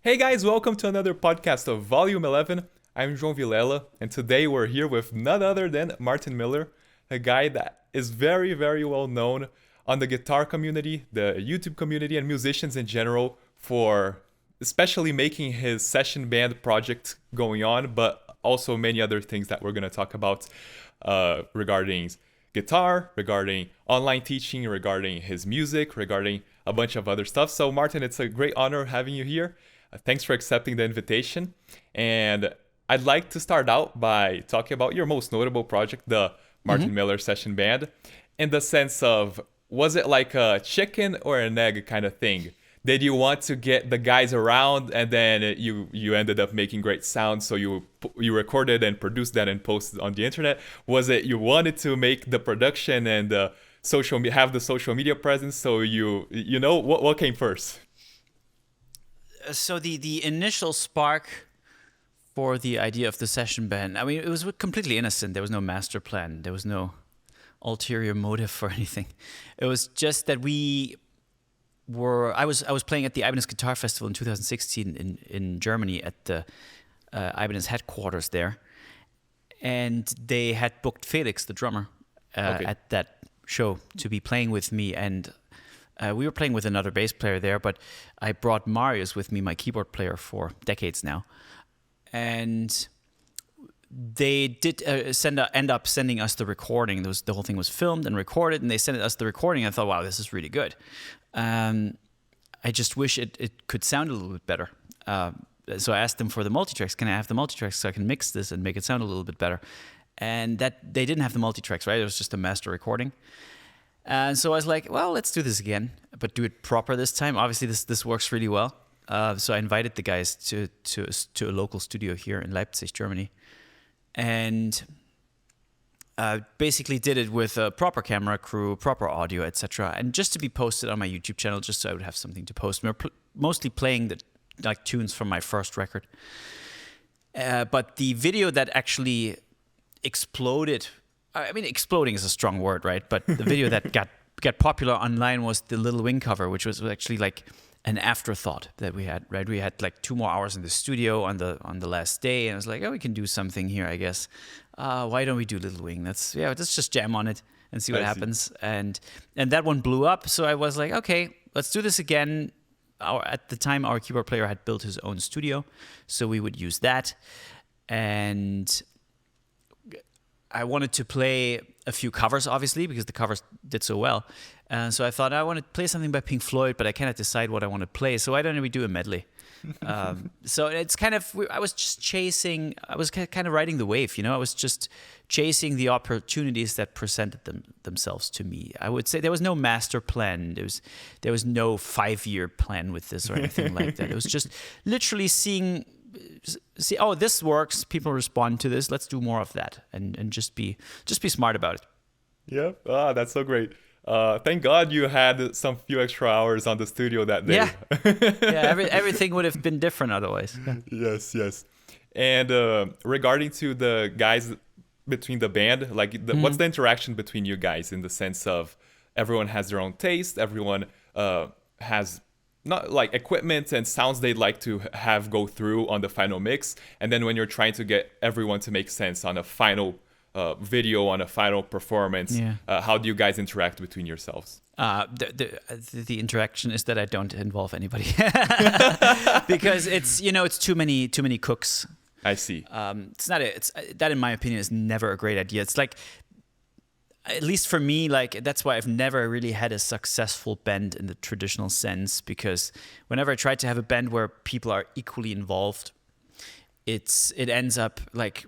Hey guys, welcome to another podcast of Volume 11. I'm João Vilela, and today we're here with none other than Martin Miller, a guy that is very, very well known on the guitar community, the YouTube community, and musicians in general for especially making his session band project going on, but also many other things that we're going to talk about regarding guitar, regarding online teaching, regarding his music, regarding a bunch of other stuff. So Martin, it's a great honor having you here. Thanks for accepting the invitation. And I'd like to start out by talking about your most notable project, the Martin Miller Session Band, in the sense of, was it like a chicken or an egg kind of thing? Did you want to get the guys around and then you ended up making great sound, so you recorded and produced that and posted on the internet? Was it you wanted to make the production and have the social media presence, so you know what came first? So the initial spark for the idea of the session band, I mean, it was completely innocent. There was no master plan. There was no ulterior motive for anything. It was just that I was playing at the Ibanez Guitar Festival in 2016 in Germany at the Ibanez headquarters there, and they had booked Felix, the drummer, at that show to be playing with me, and we were playing with another bass player there, but I brought Marius with me, my keyboard player for decades now. And they did end up sending us the recording. The whole thing was filmed and recorded, and they sent us the recording. I thought, wow, this is really good. I just wish it could sound a little bit better. So I asked them for the multitracks. Can I have the multitracks so I can mix this and make it sound a little bit better? And that they didn't have the multitracks, right? It was just a master recording. And so I was like, well, let's do this again, but do it proper this time. Obviously, this works really well. So I invited the guys to a local studio here in Leipzig, Germany, and basically did it with a proper camera crew, proper audio, etc., and just to be posted on my YouTube channel, just so I would have something to post. We were mostly playing the tunes from my first record, but the video that actually exploded. I mean, exploding is a strong word, right? But the video that got popular online was the Little Wing cover, which was actually like an afterthought that we had, right? We had like 2 more hours in the studio on the last day, and I was like, oh, we can do something here, I guess. Why don't we do Little Wing? Let's just jam on it and see what happens. And that one blew up, so I was like, okay, let's do this again. At the time, our keyboard player had built his own studio, so we would use that. And I wanted to play a few covers, obviously, because the covers did so well. So I thought I want to play something by Pink Floyd, but I cannot decide what I want to play. So why don't we do a medley? So it's kind of, I was just chasing, I was kind of riding the wave, I was just chasing the opportunities that presented themselves to me. I would say there was no master plan. There was no 5-year plan with this or anything like that. It was just literally see, oh, this works, people respond to this, let's do more of that, and just be smart about it. Yeah, that's so great. Thank God you had some few extra hours on the studio that day. Everything would have been different otherwise. Yes. And regarding to the guys between the band, like what's the interaction between you guys, in the sense of everyone has their own taste, everyone has not like equipment and sounds they'd like to have go through on the final mix, and then when you're trying to get everyone to make sense on a final video, on a final performance, how do you guys interact between yourselves? The interaction is that I don't involve anybody because it's too many cooks. I see. That in my opinion is never a great idea. It's like, at least for me, like that's why I've never really had a successful band in the traditional sense, because whenever I try to have a band where people are equally involved, it ends up like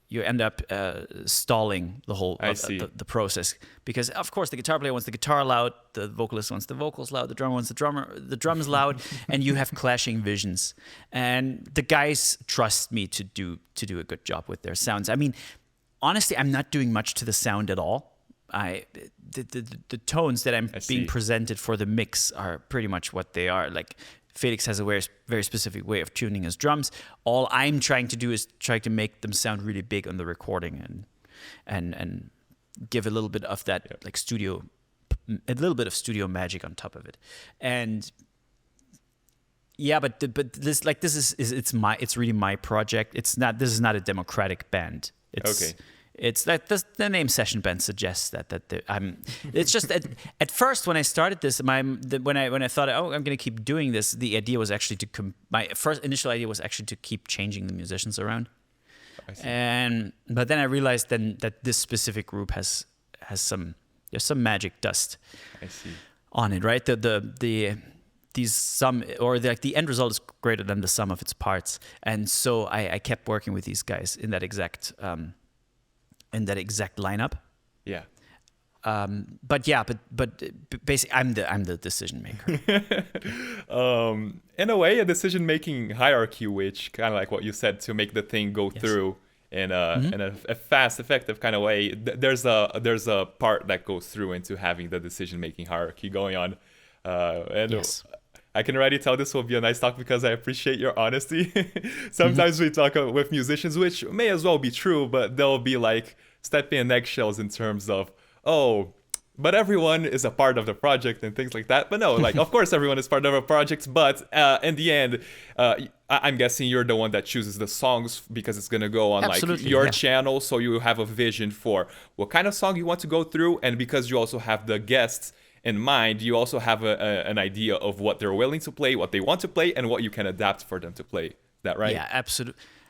you end up stalling the whole the process, because of course the guitar player wants the guitar loud, the vocalist wants the vocals loud, the drummer wants the drums loud, and you have clashing visions. And the guys trust me to do a good job with their sounds. I mean, honestly, I'm not doing much to the sound at all. The tones that I'm being presented for the mix are pretty much what they are. Like Felix has a very, very specific way of tuning his drums. All I'm trying to do is try to make them sound really big on the recording and give a little bit of that like a little bit of studio magic on top of it. And Yeah, but this it's really my project. This is not a democratic band. It's that the name session band suggests that it's just at first when I started this, when I thought, oh, I'm going to keep doing this, the idea was actually my first initial idea was actually to keep changing the musicians around. I see. But then I realized then that this specific group has some magic dust. I see. On it, right? The end result is greater than the sum of its parts, and so I kept working with these guys in that exact lineup. Yeah. But basically, I'm the decision maker. In a way, a decision making hierarchy, which kind of like what you said, to make the thing go through in a fast, effective kind of way. There's a part that goes through into having the decision making hierarchy going on. I can already tell this will be a nice talk because I appreciate your honesty. Sometimes we talk with musicians, which may as well be true, but they'll be like stepping in eggshells in terms of, oh, but everyone is a part of the project and things like that. But no, like, of course, everyone is part of a project. But in the end, I'm guessing you're the one that chooses the songs because it's going to go on like your channel. So you have a vision for what kind of song you want to go through. And because you also have the guests in mind, you also have an idea of what they're willing to play, what they want to play, and what you can adapt for them to play. Is that right? Yeah,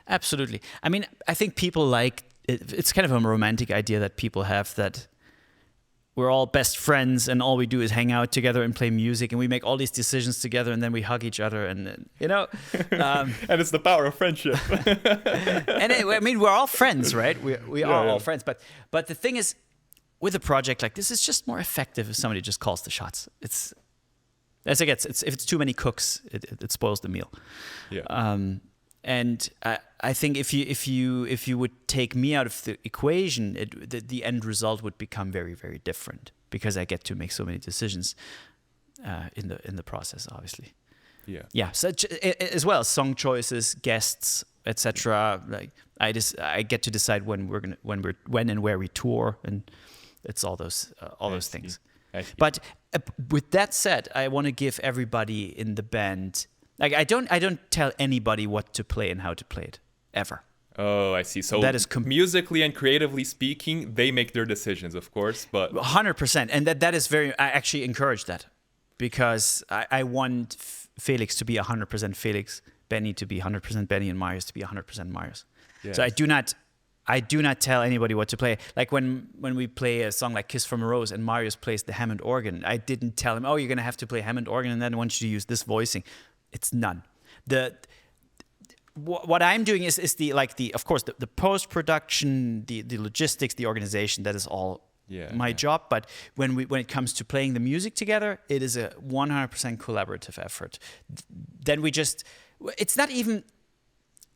absolutely. I mean, I think people like it. It's kind of a romantic idea that people have that we're all best friends and all we do is hang out together and play music and we make all these decisions together and then we hug each other and and it's the power of friendship. And I mean, we're all friends, right? We are all friends. But the thing is, with a project like this, it's just more effective if somebody just calls the shots. It's as it gets. If it's too many cooks, it spoils the meal. Yeah. And I think if you would take me out of the equation, the end result would become very, very different because I get to make so many decisions in the process, obviously. Yeah. Yeah. So as well as song choices, guests, etc. Like I get to decide when and where we tour, and it's all those things. But with that said, I want to give everybody in the band. Like I don't tell anybody what to play and how to play it ever. Oh, I see. So that is musically and creatively speaking, they make their decisions, of course, but 100%. And that is very. I actually encourage that because I want Felix to be 100% Felix, Benny to be 100% Benny, and Marius to be 100% Marius. Yes. So I do not tell anybody what to play. Like when we play a song like Kiss from a Rose and Marius plays the Hammond organ, I didn't tell him, oh, you're gonna have to play Hammond organ, and then I want you to use this voicing. It's none. What I'm doing is of course the post production, the logistics, the organization. That is all my job. But when it comes to playing the music together, it is a 100% collaborative effort. Then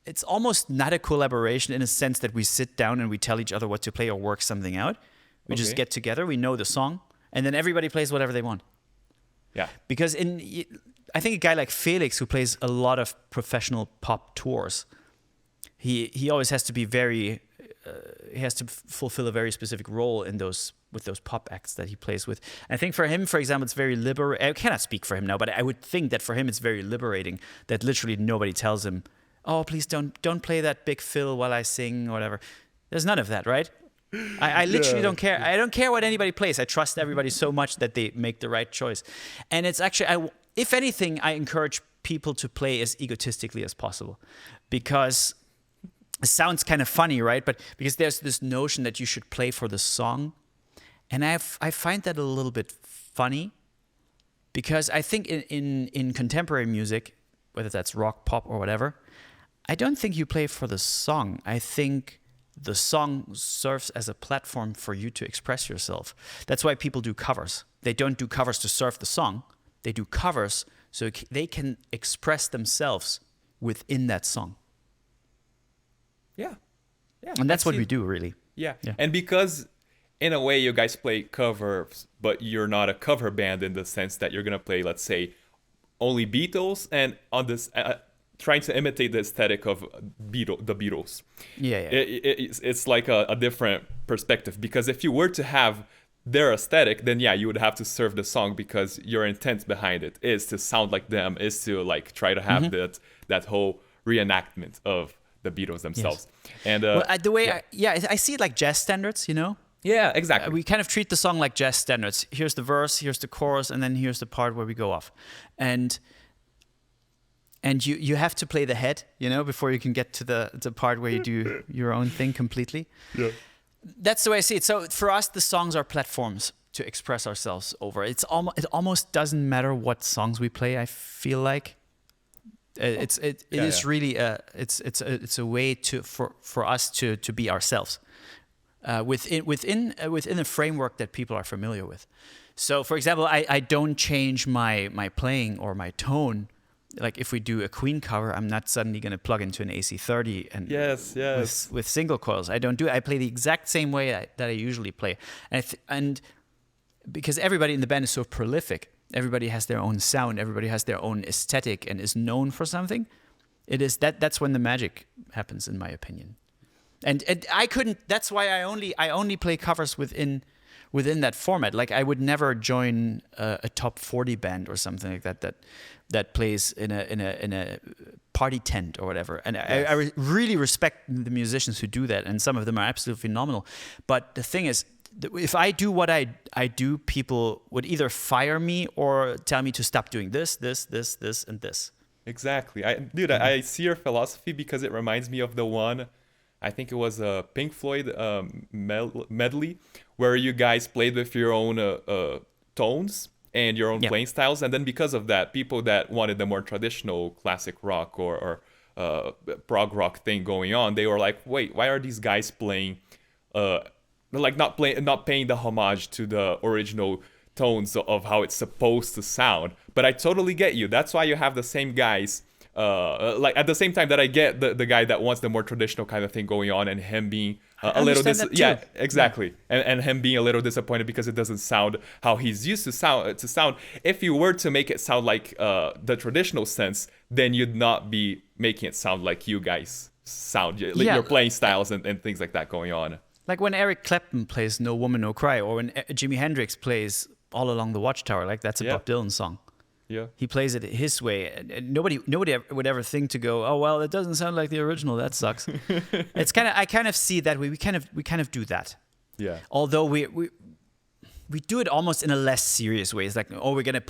it's almost not a collaboration in a sense that we sit down and we tell each other what to play or work something out. We just get together, we know the song, and then everybody plays whatever they want. Yeah. Because I think a guy like Felix, who plays a lot of professional pop tours, he always has to be he has to fulfill a very specific role with those pop acts that he plays with. And I think for him, for example, it's very liberating. I cannot speak for him now, but I would think that for him it's very liberating that literally nobody tells him, oh, please don't play that big fill while I sing or whatever. There's none of that, right? I literally don't care. I don't care what anybody plays. I trust everybody so much that they make the right choice. And it's actually, if anything, I encourage people to play as egotistically as possible, because it sounds kind of funny, right? But because there's this notion that you should play for the song, and I find that a little bit funny, because I think in contemporary music, whether that's rock, pop, or whatever, I don't think you play for the song. I think the song serves as a platform for you to express yourself. That's why people do covers. They don't do covers to serve the song. They do covers so they can express themselves within that song. Yeah. And that's what we do, really. Yeah. And because in a way you guys play covers, but you're not a cover band in the sense that you're going to play, let's say, only Beatles, and on this trying to imitate the aesthetic of the Beatles. Yeah. It's like a different perspective, because if you were to have their aesthetic, then yeah, you would have to serve the song because your intent behind it is to sound like them, is to like try to have that whole reenactment of the Beatles themselves. Yes. And the way I see it like jazz standards, you know. Yeah, exactly. We kind of treat the song like jazz standards. Here's the verse, here's the chorus, and then here's the part where we go off. And you have to play the head, you know, before you can get to the part where you do your own thing completely. Yeah. That's the way I see it. So for us, the songs are platforms to express ourselves over. It almost doesn't matter what songs we play. I feel like it's really it's a way for us to be ourselves within a framework that people are familiar with. So for example, I don't change my playing or my tone. Like if we do a Queen cover, I'm not suddenly going to plug into an AC30 and with single coils. I don't do it. I play the exact same way that I usually play, and because everybody in the band is so prolific, everybody has their own sound, everybody has their own aesthetic, and is known for something. That's when the magic happens, in my opinion. And I couldn't. That's why I only play covers within that format. Like I would never join a top 40 band or something like that plays in a party tent or whatever. And yes. I really respect the musicians who do that, and some of them are absolutely phenomenal. But the thing is, if I do what I do, people would either fire me or tell me to stop doing this, and this. Exactly. I see your philosophy because it reminds me of the one, I think it was a Pink Floyd medley, where you guys played with your own tones and your own playing styles, and then because of that, people that wanted the more traditional classic rock or prog rock thing going on, they were like, wait, why are these guys playing not paying the homage to the original tones of how it's supposed to sound? But I totally get you. That's why you have the same guys. Like at the same time that I get the guy that wants the more traditional kind of thing going on, and him being a little exactly, and him being a little disappointed because it doesn't sound how he's used to sound. If you were to make it sound like the traditional sense, then you'd not be making it sound like you guys sound, your playing styles and things like that going on. Like when Eric Clapton plays "No Woman No Cry," or when Jimi Hendrix plays "All Along the Watchtower," like that's a Bob Dylan song. Yeah, he plays it his way, and nobody would ever think to go, oh well, it doesn't sound like the original. That sucks. I kind of see it that way. We kind of do that. Yeah. Although we do it almost in a less serious way. It's like, oh, we're gonna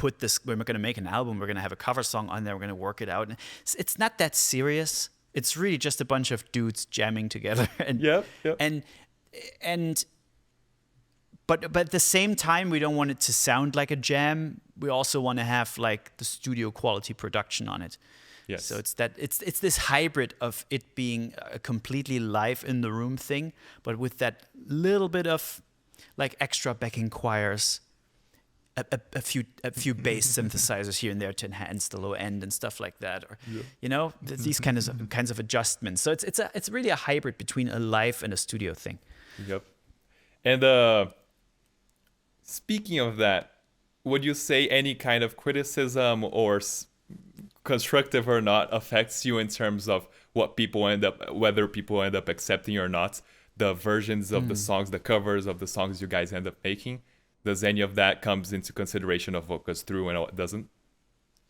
make an album. We're gonna have a cover song on there. We're gonna work it out. And it's not that serious. It's really just a bunch of dudes jamming together. But at the same time, we don't want it to sound like a jam. We also want to have like the studio quality production on it. Yes. So it's this hybrid of it being a completely live in the room thing, but with that little bit of like extra backing choirs, a few bass synthesizers here and there to enhance the low end and stuff like that, or you know, these kinds of adjustments. So it's really a hybrid between a live and a studio thing. Yep. And speaking of that, would you say any kind of criticism, or constructive or not, affects you in terms of whether people end up accepting or not the versions of the songs, the covers of the songs you guys end up making? Does any of that comes into consideration of what goes through and what doesn't?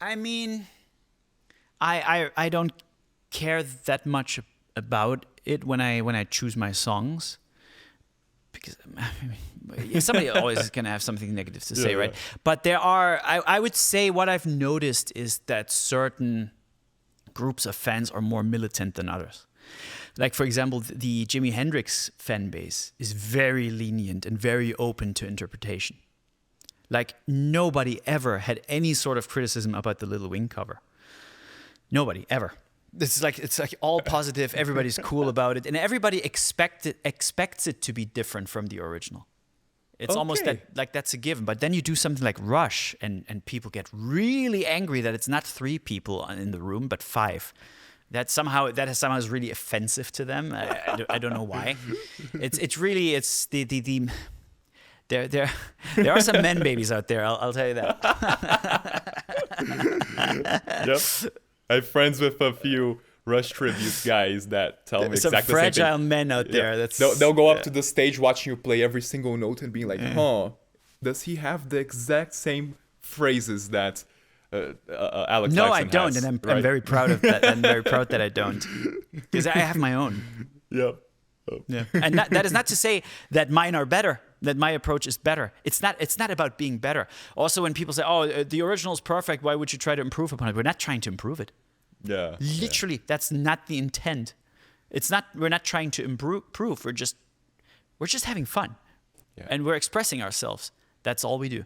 I mean, I don't care that much about it when I choose my songs. Because somebody always is going to have something negative to say, right? But there are, I would say what I've noticed is that certain groups of fans are more militant than others. Like, for example, the Jimi Hendrix fan base is very lenient and very open to interpretation. Like, nobody ever had any sort of criticism about the Little Wing cover. Nobody, ever. It's like all positive. Everybody's cool about it, and everybody expects it to be different from the original. It's almost that's a given. But then you do something like Rush, and people get really angry that it's not 3 people in the room but 5. That somehow is really offensive to them. I don't know why. There are some men babies out there. I'll tell you that. Yep. I have friends with a few Rush tribute guys that tell me Some exactly the same thing. fragile men out there. Yeah. That's They'll go up to the stage watching you play every single note and being like, does he have the exact same phrases that Alex No, Lifeson I don't, has, and I'm right? very proud of that. I'm very proud that I don't, because I have my own. Yeah. Yeah, and that is not to say that mine are better, that my approach is better. It's not about being better. Also, when people say, "Oh, the original is perfect," why would you try to improve upon it? We're not trying to improve it. Yeah. Literally, that's not the intent. It's not. We're not trying to improve. We're just having fun, and we're expressing ourselves. That's all we do.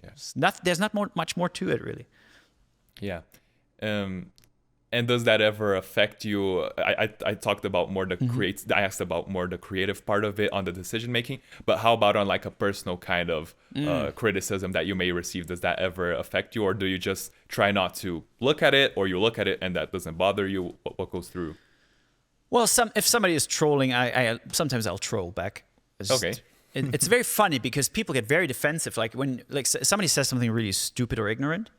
Yeah. There's not much more to it, really. Yeah. And does that ever affect you? I talked about more the I asked about more the creative part of it on the decision making, but how about on like a personal kind of criticism that you may receive? Does that ever affect you, or do you just try not to look at it, or you look at it and that doesn't bother you? What goes through? Well, if somebody is trolling, I sometimes I'll troll back. Okay. It's very funny because people get very defensive. Like when somebody says something really stupid or ignorant,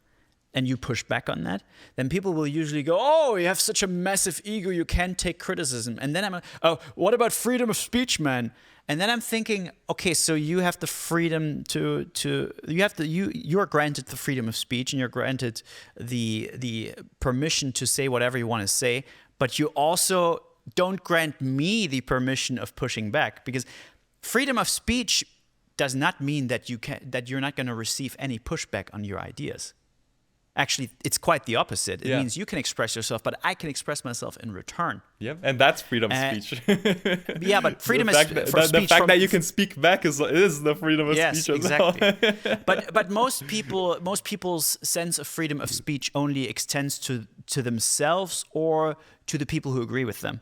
and you push back on that, then people will usually go, "Oh, you have such a massive ego, you can't take criticism." And then I'm like, "Oh, what about freedom of speech, man?" And then I'm thinking, okay, so you have the freedom you are granted the freedom of speech, and you're granted the permission to say whatever you want to say, but you also don't grant me the permission of pushing back, because freedom of speech does not mean that you're not going to receive any pushback on your ideas. Actually, it's quite the opposite. It means you can express yourself, but I can express myself in return. Yeah, and that's freedom of speech. Yeah, but freedom is the fact that you can speak back is the freedom of speech as exactly. well. but most people's sense of freedom of speech only extends to themselves or to the people who agree with them.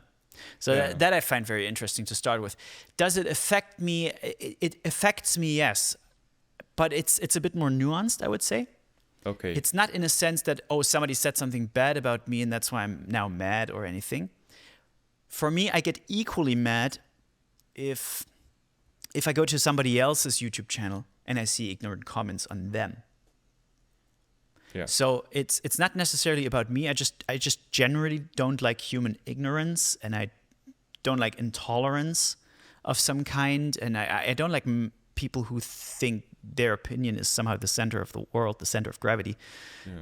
So that I find very interesting to start with. Does it affect me? It affects me, yes, but it's a bit more nuanced, I would say. Okay. It's not in a sense that, oh, somebody said something bad about me and that's why I'm now mad or anything. For me, I get equally mad if I go to somebody else's YouTube channel and I see ignorant comments on them. Yeah. So it's not necessarily about me. I just generally don't like human ignorance, and I don't like intolerance of some kind, and I don't like people who think their opinion is somehow the center of the world, the center of gravity.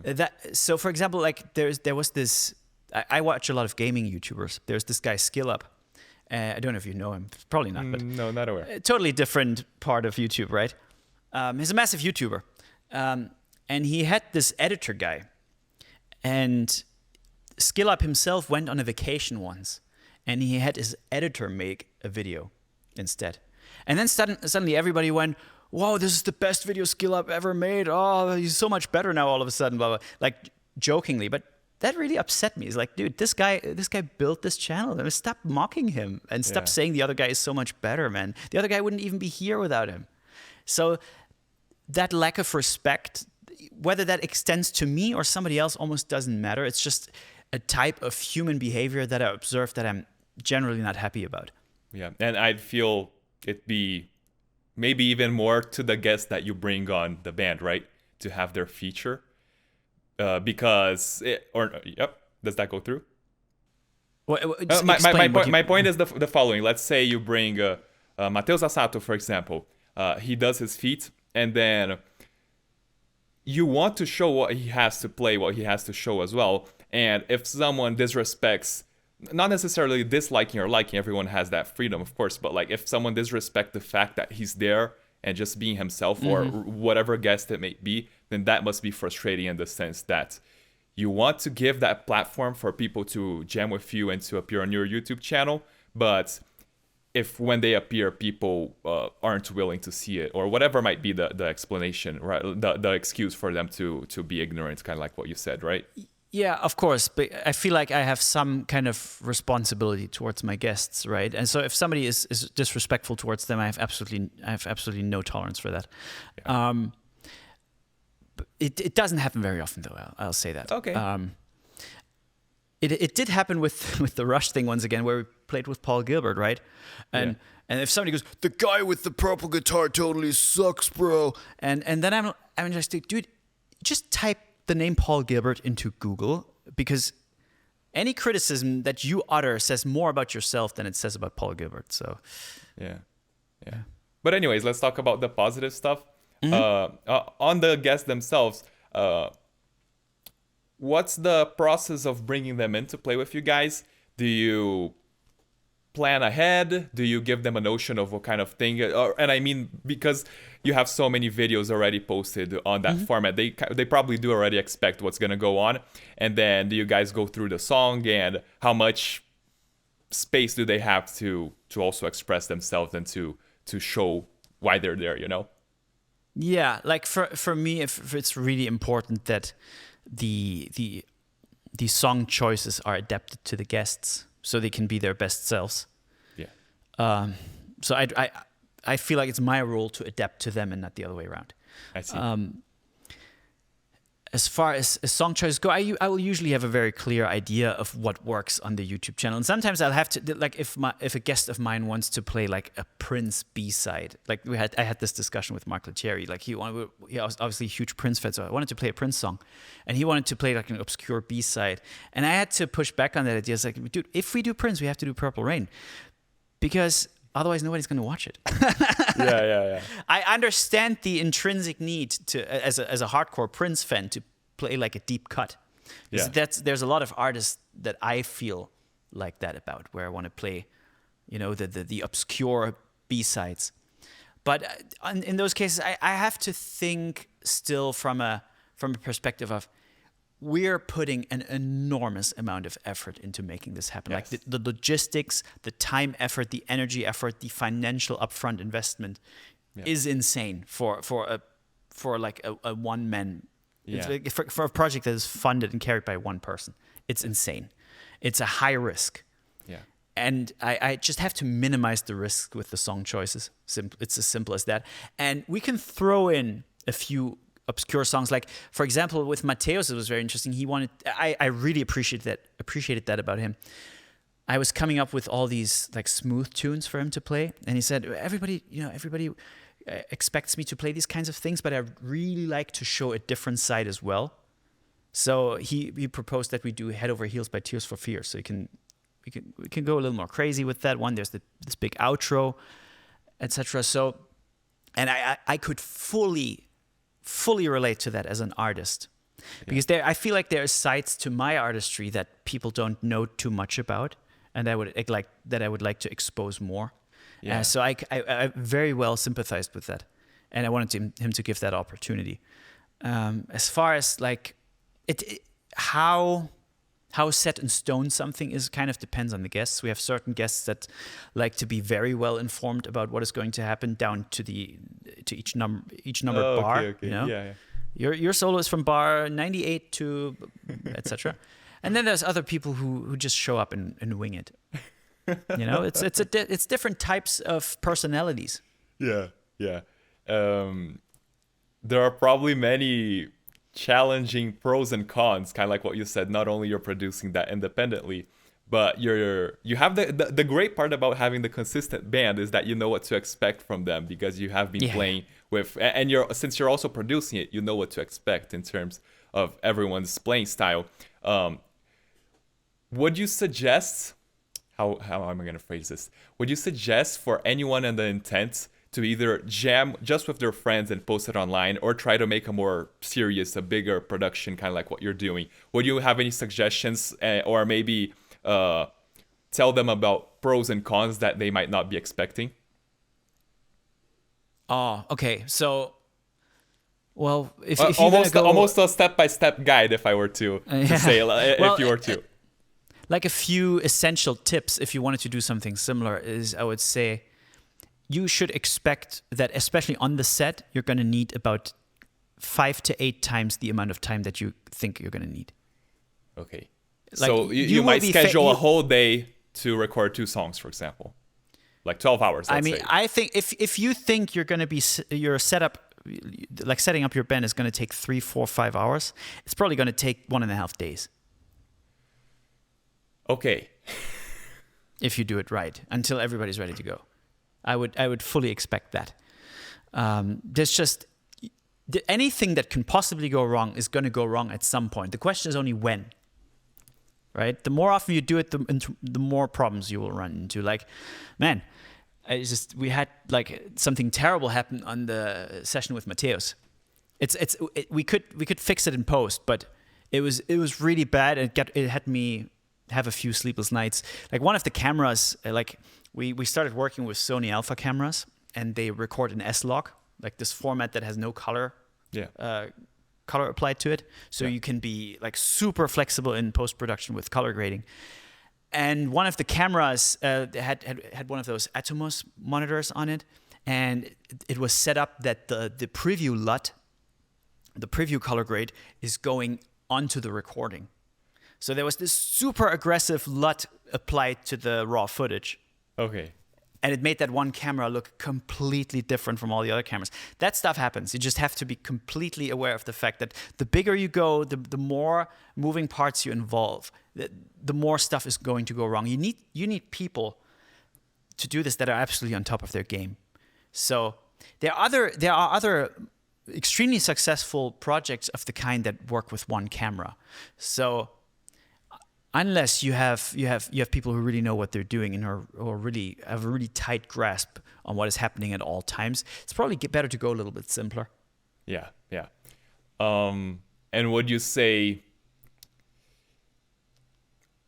Yeah. So, for example, like there was this. I watch a lot of gaming YouTubers. There's this guy SkillUp. I don't know if you know him. Probably not. But no, not aware. A totally different part of YouTube, right? He's a massive YouTuber, and he had this editor guy. And SkillUp himself went on a vacation once, and he had his editor make a video instead. And then suddenly everybody went, "Wow, this is the best video SkillUp ever made. Oh, he's so much better now all of a sudden," blah, blah. Like jokingly, but that really upset me. It's like, dude, this guy built this channel. I mean, stop mocking him and stop saying the other guy is so much better, man. The other guy wouldn't even be here without him. So that lack of respect, whether that extends to me or somebody else, almost doesn't matter. It's just a type of human behavior that I observe that I'm generally not happy about. Yeah, and I'd feel it'd be maybe even more to the guests that you bring on the band, right? To have their feature. Because does that go through? Well, my point is the following. Let's say you bring Mateus Asato, for example. He does his feat, and then you want to show what he has to play, what he has to show as well. And if someone disrespects, not necessarily disliking or liking, everyone has that freedom, of course, but like if someone disrespects the fact that he's there and just being himself or whatever guest it may be, then that must be frustrating in the sense that you want to give that platform for people to jam with you and to appear on your YouTube channel, but if when they appear, people aren't willing to see it, or whatever might be the explanation, right? The excuse for them to be ignorant, kind of like what you said, right? Yeah, of course, but I feel like I have some kind of responsibility towards my guests, right? And so if somebody is disrespectful towards them, I have absolutely no tolerance for that. Yeah. But it doesn't happen very often, though. I'll say that. Okay. It did happen with the Rush thing once again, where we played with Paul Gilbert, right? And if somebody goes, "The guy with the purple guitar totally sucks, bro," and then I'm just like, dude, just type the name Paul Gilbert into Google, because any criticism that you utter says more about yourself than it says about Paul Gilbert. So, yeah. But anyways, let's talk about the positive stuff. On the guests themselves, what's the process of bringing them in to play with you guys? Do you plan ahead? Do you give them a notion of what kind of thing? And I mean, because you have so many videos already posted on that format, they probably do already expect what's going to go on. And then do you guys go through the song, and how much space do they have to also express themselves and to show why they're there, you know? Yeah, like for me, if it's really important that the song choices are adapted to the guests so they can be their best selves. Yeah. So I feel like it's my role to adapt to them and not the other way around. I see. As far as song choices go, I will usually have a very clear idea of what works on the YouTube channel, and sometimes I'll have to, like, if a guest of mine wants to play like a Prince B-side, like I had this discussion with Mark Lettieri, like he was obviously a huge Prince fan, so I wanted to play a Prince song, and he wanted to play like an obscure B-side, and I had to push back on that idea. It's like, dude, if we do Prince, we have to do Purple Rain, because otherwise nobody's going to watch it. Yeah. I understand the intrinsic need to, as a hardcore Prince fan, to play like a deep cut. Yeah. There's a lot of artists that I feel like that about, where I want to play, you know, the obscure B-sides. But in those cases, I have to think still from a perspective of, we're putting an enormous amount of effort into making this happen. Yes. Like the logistics, the time effort, the energy effort, the financial upfront investment is insane for like a one man. For a project that is funded and carried by one person. It's insane. It's a high risk. Yeah. And I just have to minimize the risk with the song choices. It's as simple as that. And we can throw in a few obscure songs. Like, for example, with Mateus, it was very interesting. I really appreciated that about him. I was coming up with all these like smooth tunes for him to play, and he said, everybody expects me to play these kinds of things, but I really like to show a different side as well. So he proposed that we do Head Over Heels by Tears for Fears. So we can go a little more crazy with that one. There's this big outro, etc. So, and I could fully relate to that as an artist, because I feel like there are sides to my artistry that people don't know too much about, and I would like to expose more. Yeah. So I very well sympathized with that, and I wanted him to give that opportunity. As far as like how set in stone something is, kind of depends on the guests. We have certain guests that like to be very well informed about what is going to happen down to each number bar. Okay. You know? Yeah. Your solo is from bar 98 to etc. And then there's other people who just show up and wing it. You know, it's different types of personalities. Yeah. There are probably many challenging pros and cons, kind of like what you said. Not only you're producing that independently, but you have the great part about having the consistent band is that you know what to expect from them, because you have been playing with, and since you're also producing it, you know what to expect in terms of everyone's playing style. Would you suggest, how am I going to phrase this? Would you suggest for anyone in the intent to either jam just with their friends and post it online, or try to make a more serious, a bigger production, kind of like what you're doing? Would you have any suggestions, or maybe tell them about pros and cons that they might not be expecting? Oh, okay. So, well, if almost a step-by-step guide, if I were to say, if you were to. Like a few essential tips if you wanted to do something similar is, I would say, you should expect that, especially on the set, you're going to need about 5 to 8 times the amount of time that you think you're going to need. Okay. Like, so you might schedule a whole day to record 2 songs, for example. Like 12 hours, let's say. I think if you think you're going to be, your setup, like setting up your band is going to take 3, 4, 5 hours, it's probably going to take 1.5 days. Okay. If you do it right, until everybody's ready to go. I would fully expect that. There's just anything that can possibly go wrong is going to go wrong at some point. The question is only when. right? The more often you do it, the more problems you will run into. Like, man, we had like something terrible happen on the session with Mateus. We could fix it in post, but it was really bad. It had me have a few sleepless nights. Like one of the cameras, like we started working with Sony Alpha cameras, and they record in S-Log, like this format that has no color. Color applied to it, so you can be like super flexible in post-production with color grading. And one of the cameras had one of those Atomos monitors on it, and it was set up that the preview LUT, the preview color grade, is going onto the recording. So there was this super aggressive LUT applied to the raw footage. Okay. And it made that one camera look completely different from all the other cameras. That stuff happens. You just have to be completely aware of the fact that the bigger you go, the more moving parts you involve, the more stuff is going to go wrong. You need people to do this that are absolutely on top of their game. So there are other extremely successful projects of the kind that work with one camera. So unless you have people who really know what they're doing and or really have a really tight grasp on what is happening at all times, it's probably better to go a little bit simpler. Yeah. And would you say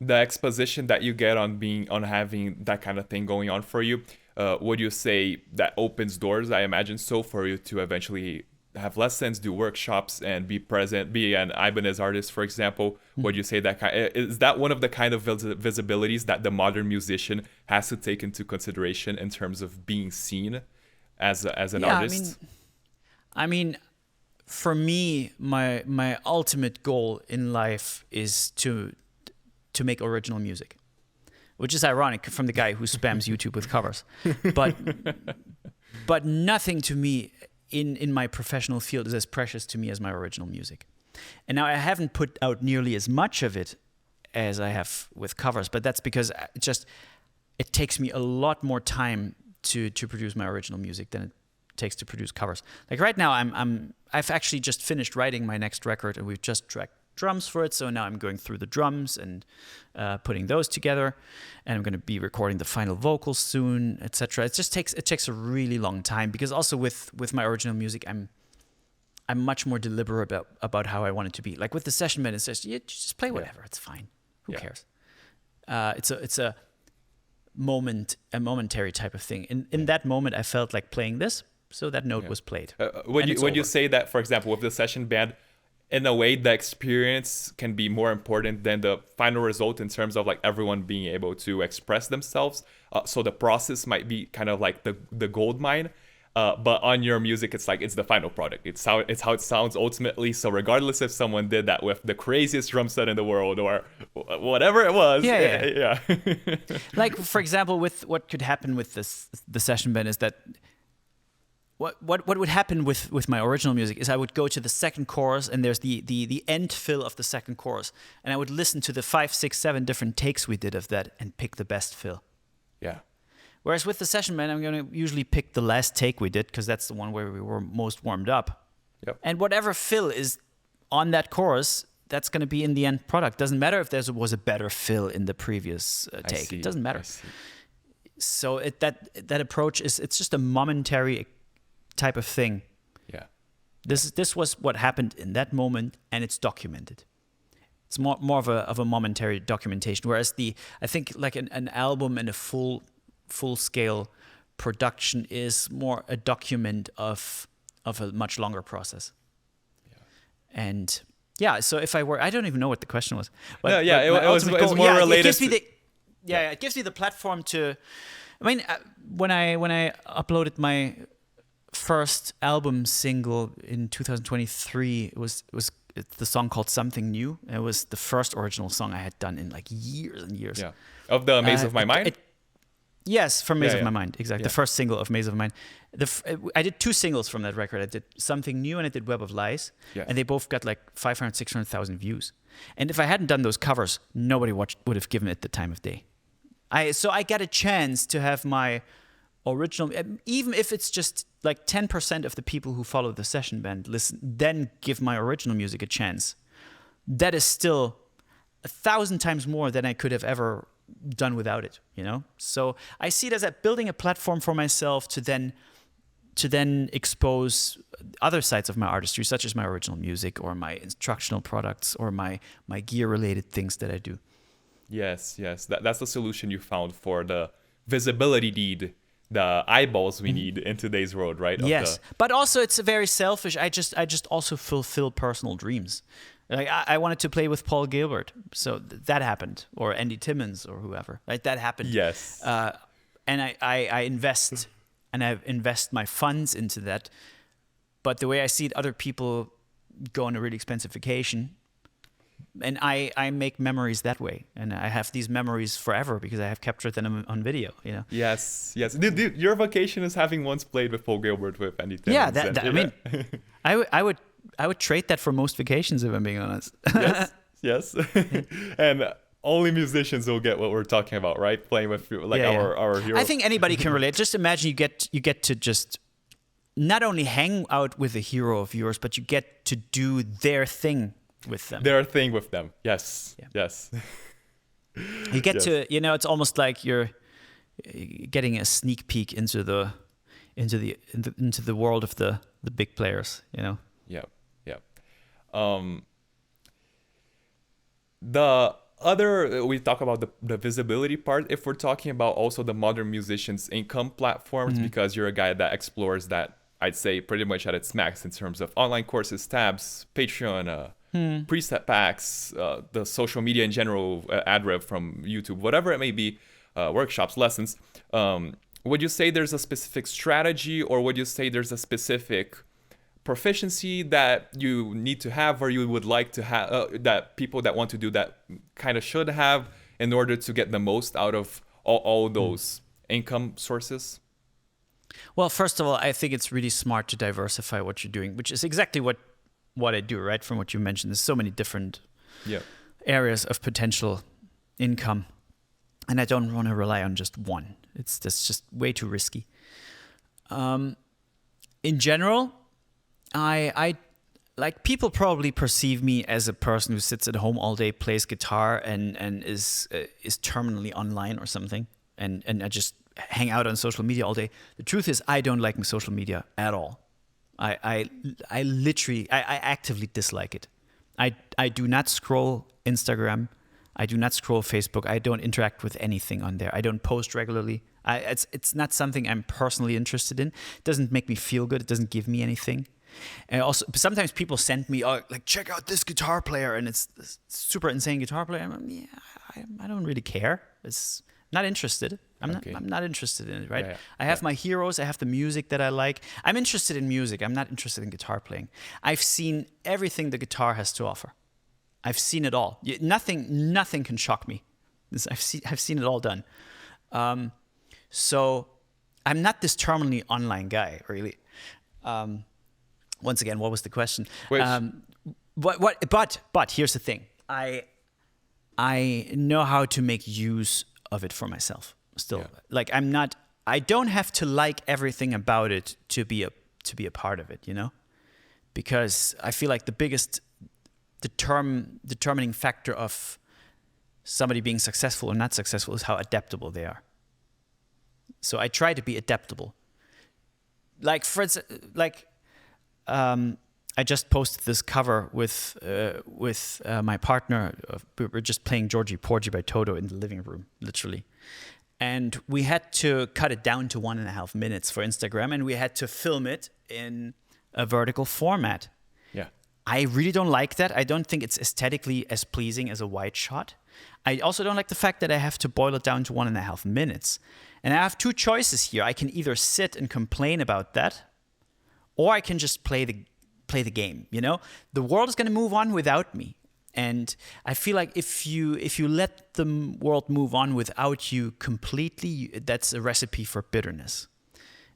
the exposition that you get on having that kind of thing going on for you, would you say that opens doors, I imagine so, for you to eventually have lessons, do workshops, and be present, be an Ibanez artist, for example? Would you say is that one of the kind of visibilities that the modern musician has to take into consideration in terms of being seen as an artist? I mean, for me, my ultimate goal in life is to make original music, which is ironic from the guy who spams YouTube with covers, but nothing to me in my professional field is as precious to me as my original music. And now I haven't put out nearly as much of it as I have with covers, but that's because it takes me a lot more time to produce my original music than it takes to produce covers. Like right now, I've actually just finished writing my next record, and we've just tracked drums for it. So now I'm going through the drums and putting those together, and I'm going to be recording the final vocals soon, etc. It takes a really long time, because also with my original music, I'm much more deliberate about how I want it to be. Like with the session band, it's just just play whatever, it's fine. Who cares? It's a momentary type of thing. In that moment, I felt like playing this, so that note was played. Would you say that, for example, with the session band, in a way, the experience can be more important than the final result in terms of like everyone being able to express themselves? So the process might be kind of like the gold mine, but on your music, it's like it's the final product. It's how it sounds ultimately. So regardless if someone did that with the craziest drum set in the world or whatever it was, yeah. Like for example, with what could happen with the session band is that. What would happen with my original music is I would go to the second chorus, and there's the end fill of the second chorus, and I would listen to the 5, 6, 7 different takes we did of that and pick the best fill. Yeah. Whereas with the session band, I'm going to usually pick the last take we did, because that's the one where we were most warmed up. Yep. And whatever fill is on that chorus, that's going to be in the end product. Doesn't matter if there was a better fill in the previous take. It doesn't matter. So that approach it's just a momentary type of thing. Yeah. This was what happened in that moment, and it's documented. It's more of a momentary documentation. Whereas I think like an album and a full scale production is more a document of a much longer process. Yeah. And so if I don't even know what the question was. But, it was more related. It gives me the platform to. I mean, when I uploaded my first album single in 2023, it was the song called Something New. It was the first original song I had done in like years and years. Yeah. Of the Maze of My Mind? Yes, from Maze of My Mind, exactly. Yeah. The first single of Maze of My Mind. I did 2 singles from that record. I did Something New and I did Web of Lies. Yes. And they both got like 500, 600,000 views. And if I hadn't done those covers, nobody would have given it the time of day. So I got a chance to have my original, even if it's just like 10% of the people who follow the session band listen, then give my original music a chance. That is still 1,000 times more than I could have ever done without it, you know? So I see it as building a platform for myself to then expose other sides of my artistry, such as my original music or my instructional products or my gear-related things that I do. Yes. That's the solution you found for the visibility need, the eyeballs we need in today's world, right? Yes, but also it's very selfish. I just also fulfill personal dreams. Like I wanted to play with Paul Gilbert, so that happened, or Andy Timmons or whoever. Right, that happened. Yes. And I invest my funds into that. But the way I see it, other people go on a really expensive vacation, and I make memories that way, and I have these memories forever because I have captured them on video. You know. Yes. Dude, your vacation is having once played with Paul Gilbert with Andy Timmons. Yeah, I mean, I would trade that for most vacations if I'm being honest. Yes. And only musicians will get what we're talking about, right? Playing with our hero. I think anybody can relate. Just imagine you get to just not only hang out with a hero of yours, but you get to do their thing with them. Their thing with them. Yes. Yeah. Yes. You get to, you know, it's almost like you're getting a sneak peek into the world of the big players, you know. Yeah. The other, we talk about the visibility part. If we're talking about also the modern musicians' income platforms, because you're a guy that explores that, I'd say, pretty much at its max in terms of online courses, tabs, Patreon, preset packs, the social media in general, ad rev from YouTube, whatever it may be, workshops, lessons. Would you say there's a specific strategy, or would you say there's a specific proficiency that you need to have, or you would like to have, that people that want to do that kind of should have in order to get the most out of all those income sources? Well, first of all, I think it's really smart to diversify what you're doing, which is exactly what I do, right? From what you mentioned, there's so many different areas of potential income, and I don't want to rely on just one. That's just way too risky. In general, I like, people probably perceive me as a person who sits at home all day, plays guitar, and is terminally online or something, and I just hang out on social media all day. The truth is, I don't like my social media at all. I literally actively dislike it. I do not scroll Instagram. I do not scroll Facebook. I don't interact with anything on there. I don't post regularly. It's not something I'm personally interested in. It doesn't make me feel good. It doesn't give me anything. And also, sometimes people send me, like, check out this guitar player, and it's this super insane guitar player. I don't really care. It's not interested. I'm not interested in it, right? Yeah. I have my heroes. I have the music that I like. I'm interested in music. I'm not interested in guitar playing. I've seen everything the guitar has to offer. I've seen it all. Nothing can shock me. I've seen it all done. So I'm not this terminally online guy, really. Once again, what was the question? But here's the thing. I know how to make use of it for myself. Still, like, I don't have to like everything about it to be a part of it, you know? Because I feel like the biggest determining factor of somebody being successful or not successful is how adaptable they are. So I try to be adaptable. Like, for instance, I just posted this cover with my partner. We're just playing Georgie Porgy by Toto in the living room, literally. And we had to cut it down to 1.5 minutes for Instagram, and we had to film it in a vertical format. Yeah. I really don't like that. I don't think it's aesthetically as pleasing as a wide shot. I also don't like the fact that I have to boil it down to 1.5 minutes. And I have two choices here. I can either sit and complain about that, or I can just play the game, you know? The world is going to move on without me. And I feel like if you let the world move on without you completely, that's a recipe for bitterness.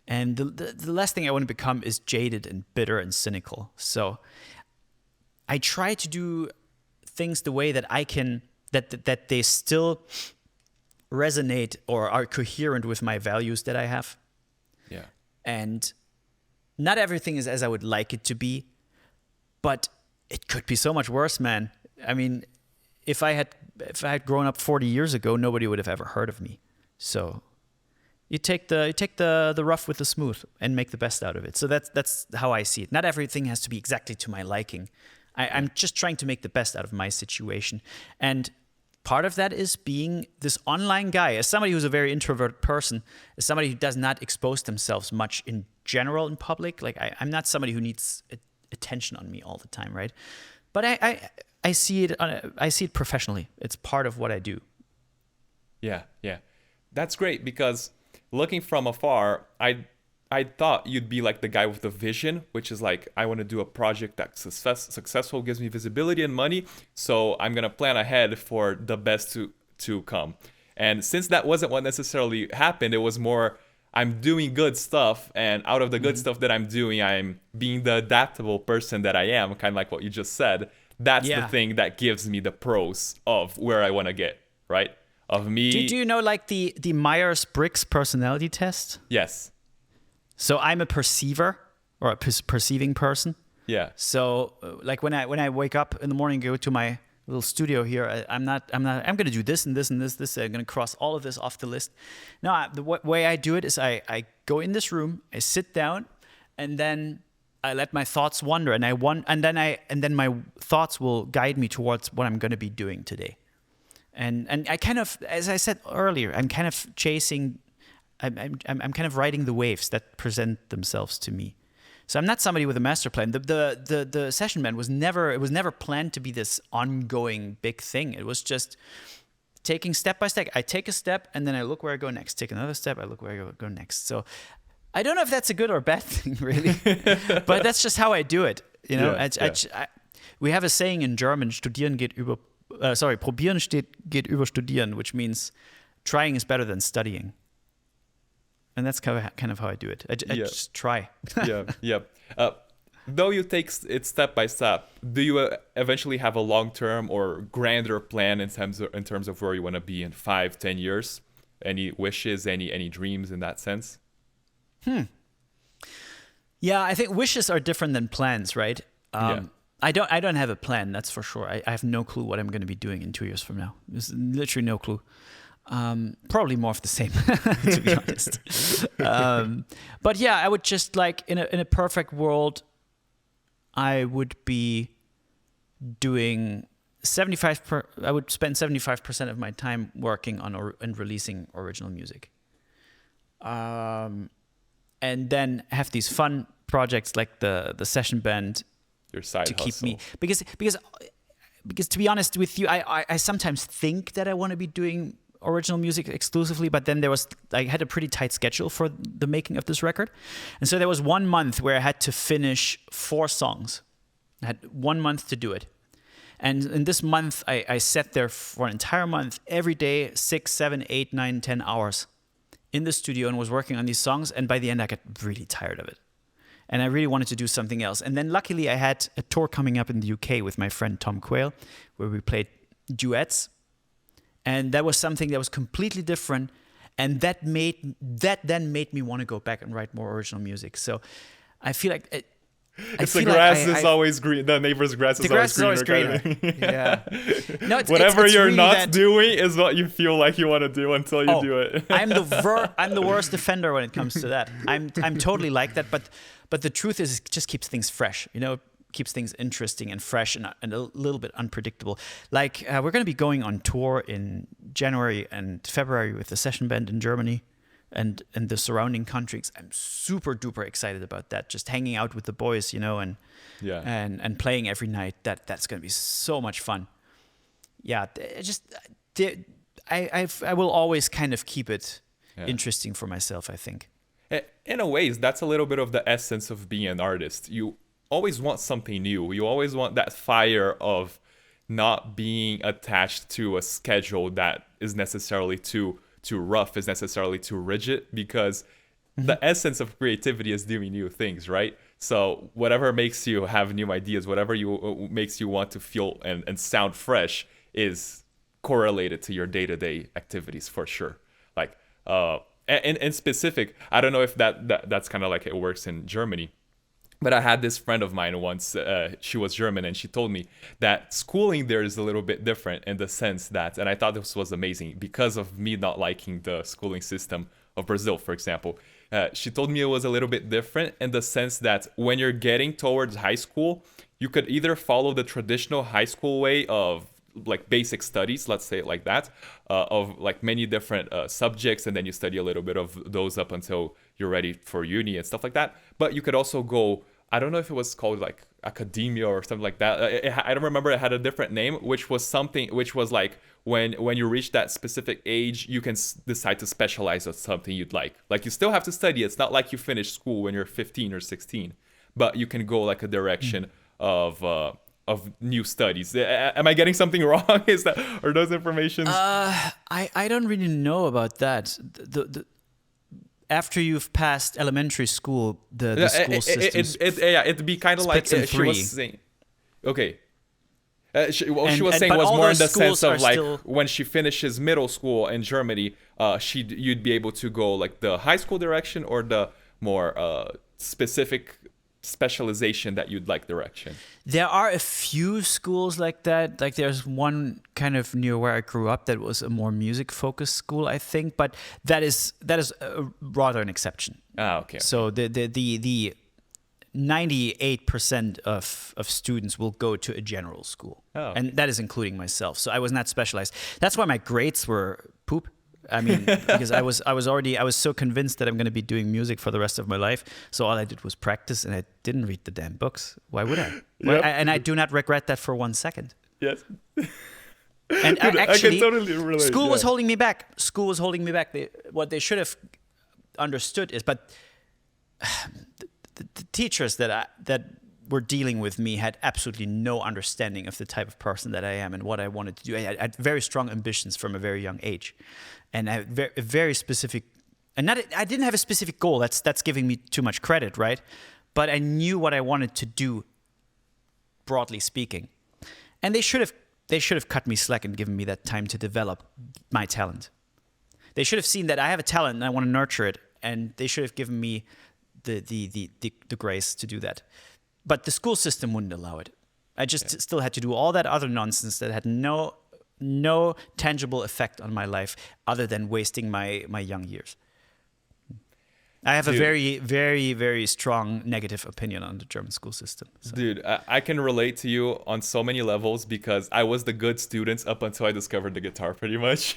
And the last thing I want to become is jaded and bitter and cynical. So I try to do things the way that I can, that they still resonate or are coherent with my values that I have. Yeah. And not everything is as I would like it to be, but it could be so much worse, man. I mean, if I had if I had grown up 40 years ago, nobody would have ever heard of me. So you take the rough with the smooth and make the best out of it. So that's how I see it. Not everything has to be exactly to my liking. I'm just trying to make the best out of my situation. And part of that is being this online guy. As somebody who's a very introverted person, as somebody who does not expose themselves much in general in public, like I'm not somebody who needs attention on me all the time, right? But I see it professionally. It's part of what I do. Yeah. That's great, because looking from afar, I thought you'd be like the guy with the vision, which is like, I want to do a project that's successful, gives me visibility and money, so I'm going to plan ahead for the best to come. And since that wasn't what necessarily happened, it was more, I'm doing good stuff, and out of the good stuff that I'm doing, I'm being the adaptable person that I am, kind of like what you just said. That's the thing that gives me the pros of where I want to get, right? Of me. Do you know like the Myers-Briggs personality test? Yes. So I'm a perceiver, or a perceiving person. Yeah. So like when I wake up in the morning, go to my little studio here, I'm going to do this and this and this. I'm going to cross all of this off the list. No, the way I do it is I go in this room, I sit down, and then I let my thoughts wander, and then my thoughts will guide me towards what I'm going to be doing today. And I kind of, as I said earlier, I'm kind of chasing. I'm kind of riding the waves that present themselves to me. So I'm not somebody with a master plan. The session band was never planned to be this ongoing big thing. It was just taking step by step. I take a step and then I look where I go next. Take another step, I look where I go next. So I don't know if that's a good or bad thing, really, but that's just how I do it. You know, we have a saying in German: probieren geht über studieren, which means trying is better than studying. And that's kind of how I do it. I just try. Yeah. Though you take it step by step, do you eventually have a long-term or grander plan in terms of where you want to be in 5-10 years? Any wishes, any dreams in that sense? Yeah, I think wishes are different than plans, right? I don't have a plan, that's for sure. I have no clue what I'm going to be doing in 2 years from now. There's literally no clue. Probably more of the same, to be honest. But yeah, I would just like in a perfect world, I would be doing I would spend 75% of my time working on and releasing original music, and then have these fun projects like the session band. Your side to hustle. Keep me because to be honest with you, I sometimes think that I want to be doing original music exclusively, but then I had a pretty tight schedule for the making of this record, and so there was 1 month where I had to finish 4 songs. I had 1 month to do it, and in this month I sat there for an entire month, every day, 6, 7, 8, 9, 10 hours in the studio and was working on these songs, and by the end I got really tired of it. And I really wanted to do something else. And then luckily I had a tour coming up in the UK with my friend Tom Quayle, where we played duets. And that was something that was completely different. And that then made me want to go back and write more original music. So I feel like... the grass is always green. The neighbor's grass is always greener. Yeah. No, whatever it's you're really not doing is what you feel like you want to do until you do it. I'm the worst offender when it comes to that. I'm totally like that, but the truth is, it just keeps things fresh. You know, it keeps things interesting and fresh and a little bit unpredictable. Like we're going to be going on tour in January and February with the session band in Germany and the surrounding countries. I'm super duper excited about that. Just hanging out with the boys, you know, and playing every night. That's going to be so much fun. Yeah, I will always kind of keep it interesting for myself, I think. In a way, that's a little bit of the essence of being an artist. You always want something new. You always want that fire of not being attached to a schedule that is necessarily too rough, is necessarily too rigid, because the essence of creativity is doing new things, right? So whatever makes you have new ideas, whatever makes you want to feel and sound fresh is correlated to your day-to-day activities for sure. Like in specific, I don't know if that's kind of like it works in Germany, But I had this friend of mine once, she was German, and she told me that schooling there is a little bit different in the sense that, and I thought this was amazing because of me not liking the schooling system of Brazil, for example. She told me it was a little bit different in the sense that when you're getting towards high school, you could either follow the traditional high school way of like basic studies, let's say it like that, of like many different subjects, and then you study a little bit of those up until you're ready for uni and stuff like that. But you could also go, I don't know if it was called like academia or something like that. I don't remember, it had a different name, which was like when you reach that specific age, you can decide to specialize on something you'd like you still have to study. It's not like you finish school when you're 15 or 16, but you can go like a direction of new studies. Am I getting something wrong? Is that, or those informations? I don't really know about that. The after you've passed elementary school, the school system it'd be kind of like she was saying. Okay. She was saying was more in the sense of like when she finishes middle school in Germany, you'd be able to go like the high school direction or the more specific specialization that you'd like direction. There are a few schools like that. Like there's one kind of near where I grew up that was a more music focused school, I think, but that is rather an exception. Okay. So the 98% of students will go to a general school. Okay. And that is including myself. So I was not specialized. That's why my grades were poop. I mean, because I was so convinced that I'm going to be doing music for the rest of my life. So all I did was practice, and I didn't read the damn books. Why would I? Yep. And I do not regret that for 1 second. Yes. And Dude, actually, I can totally relate. School was holding me back. What they should have understood is, but the teachers that were dealing with me had absolutely no understanding of the type of person that I am and what I wanted to do. I had very strong ambitions from a very young age, and I had a very specific. And I didn't have a specific goal. That's giving me too much credit, right? But I knew what I wanted to do, broadly speaking, and they should have cut me slack and given me that time to develop my talent. They should have seen that I have a talent and I want to nurture it, and they should have given me the grace to do that. But the school system wouldn't allow it. I just still had to do all that other nonsense that had no tangible effect on my life other than wasting my young years. I have a very, very, very strong negative opinion on the German school system. So. Dude, I can relate to you on so many levels because I was the good student up until I discovered the guitar, pretty much.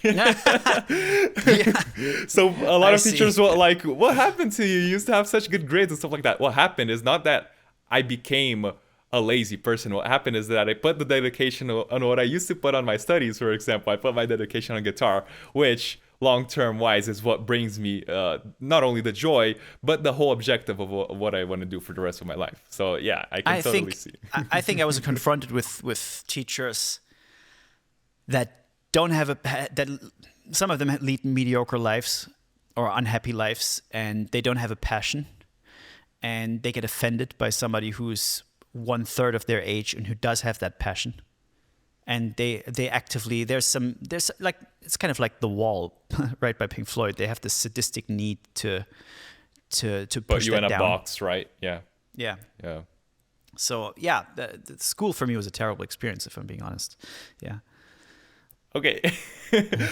So a lot of teachers were like, what happened to you? You used to have such good grades and stuff like that. What happened is not that I became a lazy person. What happened is that I put the dedication on what I used to put on my studies, for example. I put my dedication on guitar, which long-term wise is what brings me not only the joy, but the whole objective of what I want to do for the rest of my life. So yeah, I can totally see. I think I was confronted with teachers that don't have that some of them lead mediocre lives or unhappy lives, and they don't have a passion, and they get offended by somebody who's 1/3 of their age and who does have that passion. And they actively, there's like, it's kind of like The Wall, right, by Pink Floyd. They have this sadistic need to put push you that in a down. box, right? Yeah. So yeah, the school for me was a terrible experience, if I'm being honest. Yeah. Okay.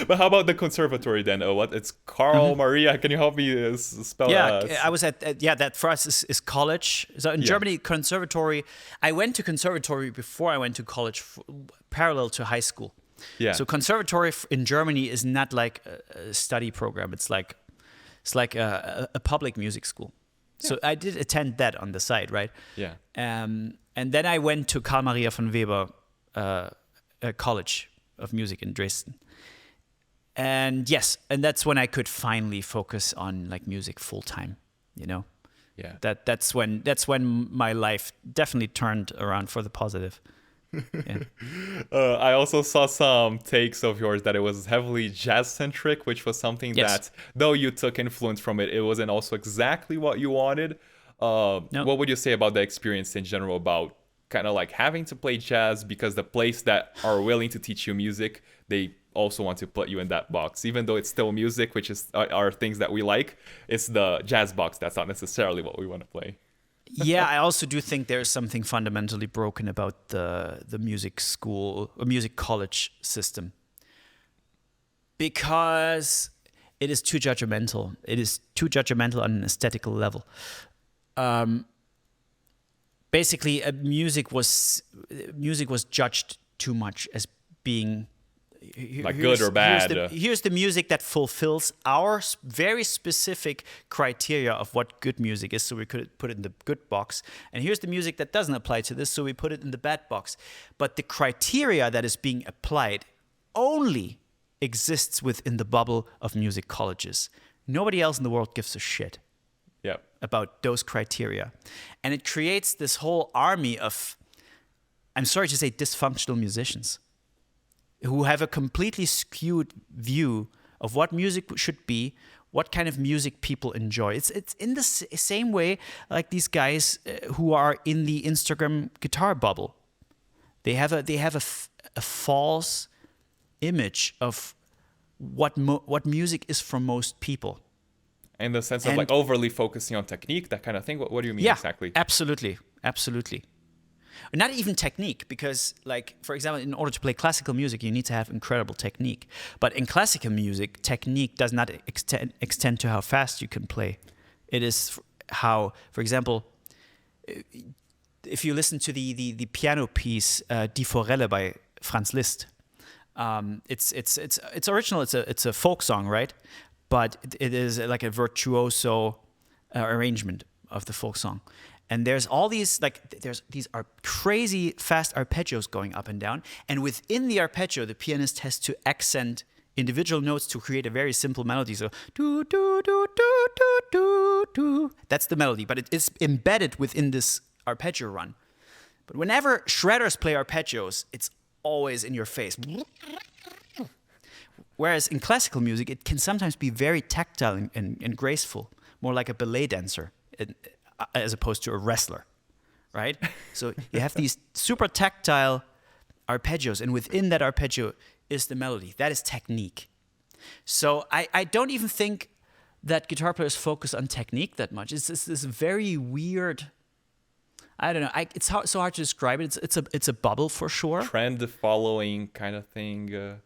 But how about the conservatory then? It's Carl Maria. Can you help me spell? Yeah, I was at that for us is college. So in Germany, conservatory. I went to conservatory before I went to college, parallel to high school. Yeah. So conservatory in Germany is not like a study program. It's like a public music school. Yeah. So I did attend that on the side, right? Yeah. And then I went to Karl Maria von Weber College of Music in Dresden. And yes, and that's when I could finally focus on like music full time, you know? Yeah. That's when my life definitely turned around for the positive. Yeah. I also saw some takes of yours that it was heavily jazz centric, which was something that, though you took influence from it, it wasn't also exactly what you wanted. No. What would you say about the experience in general, about kind of like having to play jazz, because the place that are willing to teach you music, they also want to put you in that box, even though it's still music, which is are things that we like. It's the jazz box that's not necessarily what we want to play. Yeah, I also do think there's something fundamentally broken about the music school or music college system, because it is too judgmental. It is too judgmental on an aesthetical level. Basically, music was judged too much as being like good or bad. Here's the music that fulfills our very specific criteria of what good music is, so we could put it in the good box. And here's the music that doesn't apply to this, so we put it in the bad box. But the criteria that is being applied only exists within the bubble of music colleges. Nobody else in the world gives a shit about those criteria. And it creates this whole army of, I'm sorry to say, dysfunctional musicians who have a completely skewed view of what music should be, what kind of music people enjoy. It's in the same way like these guys who are in the Instagram guitar bubble. They have a false image of what music is for most people. In the sense of like overly focusing on technique, that kind of thing. What do you mean exactly? Absolutely. Not even technique, because, like, for example, in order to play classical music, you need to have incredible technique. But in classical music, technique does not extend to how fast you can play. It is how, for example, if you listen to the piano piece Die Forelle by Franz Liszt, it's original. It's a folk song, right? But it is like a virtuoso arrangement of the folk song. And there's all these, these are crazy fast arpeggios going up and down. And within the arpeggio, the pianist has to accent individual notes to create a very simple melody. So, do, do, do, do, do, do, do. That's the melody, but it is embedded within this arpeggio run. But whenever shredders play arpeggios, it's always in your face. Whereas in classical music, it can sometimes be very tactile and graceful, more like a ballet dancer, as opposed to a wrestler, right? So you have these super tactile arpeggios, and within that arpeggio is the melody. That is technique. So I don't even think that guitar players focus on technique that much. It's this very weird, I don't know. It's so hard to describe it. It's a bubble for sure. Trend following kind of thing.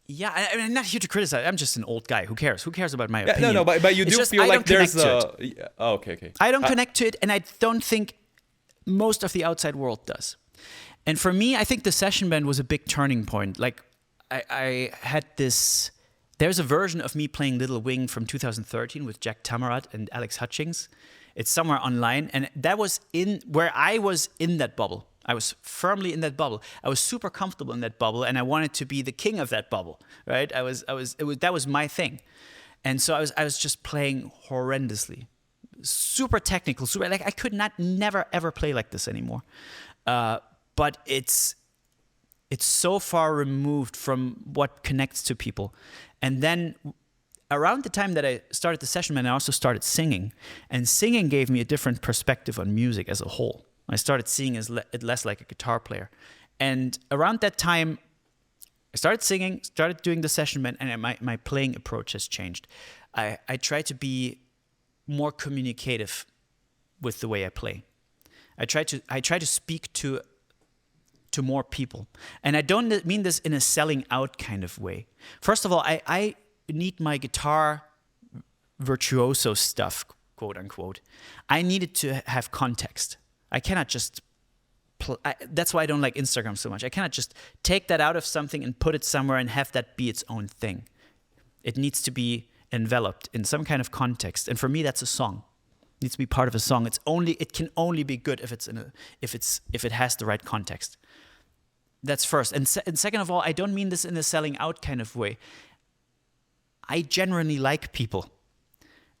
Yeah, I mean, I'm not here to criticize. I'm just an old guy. Who cares? Who cares about my opinion? No, but you do feel like there's a... okay. I don't connect to it, and I don't think most of the outside world does. And for me, I think the session band was a big turning point. Like, I had this... There's a version of me playing Little Wing from 2013 with Jack Tamarat and Alex Hutchings. It's somewhere online, and that was where I was in that bubble. I was firmly in that bubble. I was super comfortable in that bubble, and I wanted to be the king of that bubble, right? That was my thing. And so I was just playing horrendously. Super technical, I could never ever play like this anymore. But it's so far removed from what connects to people. And then around the time that I started the session band, I also started singing. And singing gave me a different perspective on music as a whole. I started seeing it less like a guitar player. And around that time, I started singing, started doing the session band, and my playing approach has changed. I try to be more communicative with the way I play. I try to speak to more people. And I don't mean this in a selling out kind of way. First of all, I need my guitar virtuoso stuff, quote unquote. I needed to have context. I cannot just... that's why I don't like Instagram so much. I cannot just take that out of something and put it somewhere and have that be its own thing. It needs to be enveloped in some kind of context. And for me, that's a song. It needs to be part of a song. It can only be good if it has the right context. That's first. And second of all, I don't mean this in a selling out kind of way. I genuinely like people.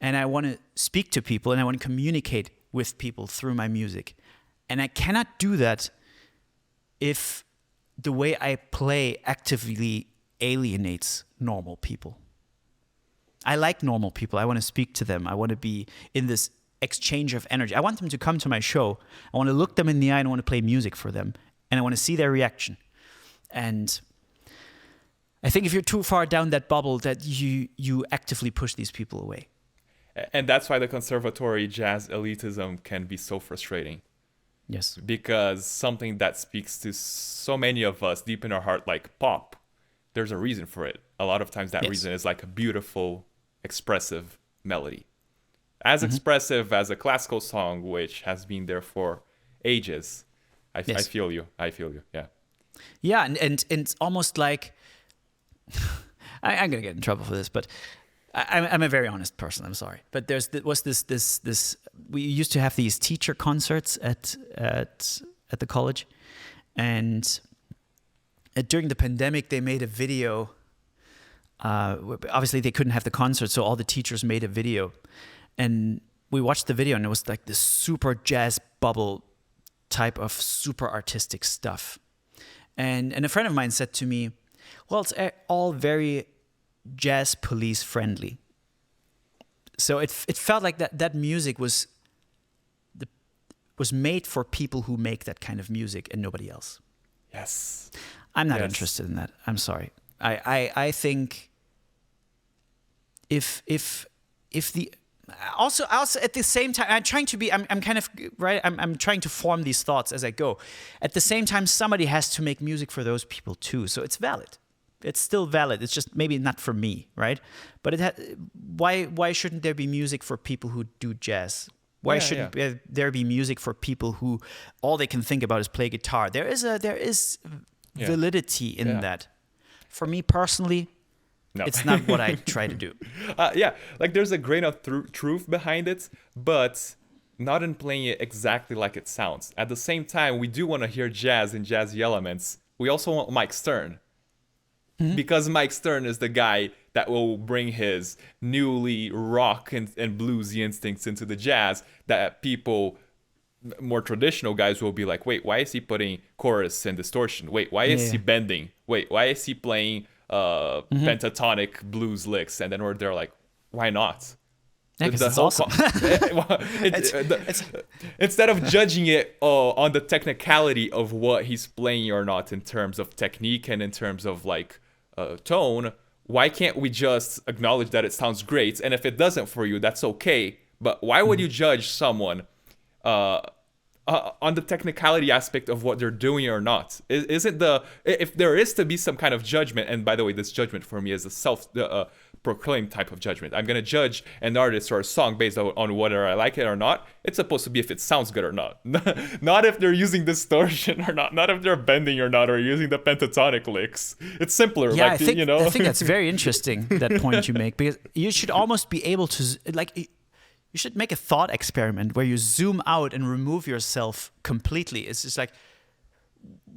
And I want to speak to people, and I want to communicate with people through my music. And I cannot do that if the way I play actively alienates normal people. I like normal people. I want to speak to them. I want to be in this exchange of energy. I want them to come to my show. I want to look them in the eye and I want to play music for them. And I want to see their reaction. And I think if you're too far down that bubble, that you actively push these people away. And that's why the conservatory jazz elitism can be so frustrating. Yes. Because something that speaks to so many of us deep in our heart, like pop, there's a reason for it. A lot of times that reason is like a beautiful, expressive melody. As expressive as a classical song, which has been there for ages. I feel you. Yeah. Yeah, and it's almost like I'm gonna get in trouble for this, but I'm a very honest person. I'm sorry, but was this. We used to have these teacher concerts at the college, and during the pandemic, they made a video. Obviously, they couldn't have the concert, so all the teachers made a video, and we watched the video, and it was like this super jazz bubble type of super artistic stuff. And a friend of mine said to me, well, it's all very jazz police friendly. So it felt like that music was made for people who make that kind of music and nobody else. Yes. I'm not interested in that. I'm sorry. I think if the also at the same time, I'm trying to form these thoughts as I go. At the same time, somebody has to make music for those people too, so it's valid. It's still valid. It's just maybe not for me, right? But why shouldn't there be music for people who do jazz? Why shouldn't there be music for people who all they can think about is play guitar? There is validity in that. For me personally, no. It's not what I try to do. Like there's a grain of truth behind it, but not in playing it exactly like it sounds. At the same time, we do want to hear jazz and jazzy elements. We also want Mike Stern. Because Mike Stern is the guy that will bring his newly rock and bluesy instincts into the jazz that people, more traditional guys, will be like, wait, why is he putting chorus and distortion? Wait, why is he bending? Wait, why is he playing pentatonic blues licks? And then they're like, why not? Yeah, it's awesome. Instead of judging it on the technicality of what he's playing or not in terms of technique and in terms of like tone, why can't we just acknowledge that it sounds great? And if it doesn't for you, that's okay. But why would you judge someone on the technicality aspect of what they're doing or not? Isn't if there is to be some kind of judgment, and by the way, this judgment for me is a self-proclaimed type of judgment. I'm going to judge an artist or a song based on whether I like it or not. It's supposed to be if it sounds good or not. Not if they're using distortion or not. Not if they're bending or not, or using the pentatonic licks. It's simpler. Yeah, I think that's very interesting, that point you make, because you should almost be able to, like, you should make a thought experiment where you zoom out and remove yourself completely. It's just like,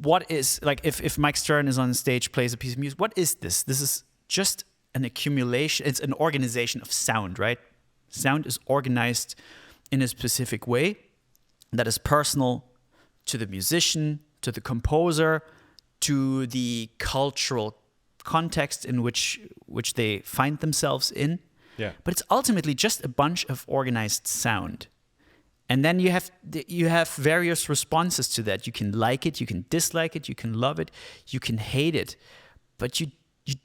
what is, like, if Mike Stern is on stage, plays a piece of music, what is this? This is just an accumulation. It's an organization of sound, right? Sound is organized in a specific way that is personal to the musician, to the composer, to the cultural context in which they find themselves in. Yeah. But it's ultimately just a bunch of organized sound. And then you have various responses to that. You can like it, you can dislike it, you can love it, you can hate it. But you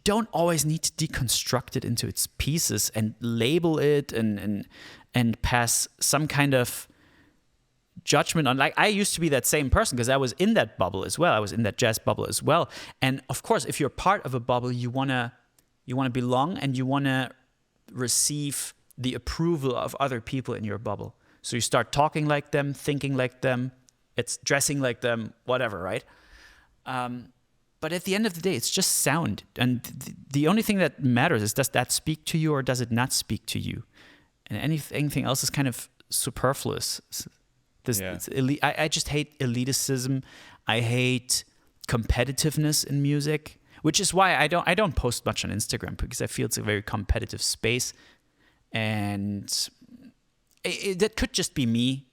don't always need to deconstruct it into its pieces and label it and pass some kind of judgment on. Like, I used to be that same person because I was in that bubble as well. I was in that jazz bubble as well. And of course, if you're part of a bubble, you wanna belong, and you wanna receive the approval of other people in your bubble. So you start talking like them, thinking like them, it's dressing like them, whatever, right? But at the end of the day, it's just sound. And the only thing that matters is, does that speak to you or does it not speak to you? And anything else is kind of superfluous. I just hate elitism. I hate competitiveness in music, which is why I don't post much on Instagram, because I feel it's a very competitive space. And that could just be me.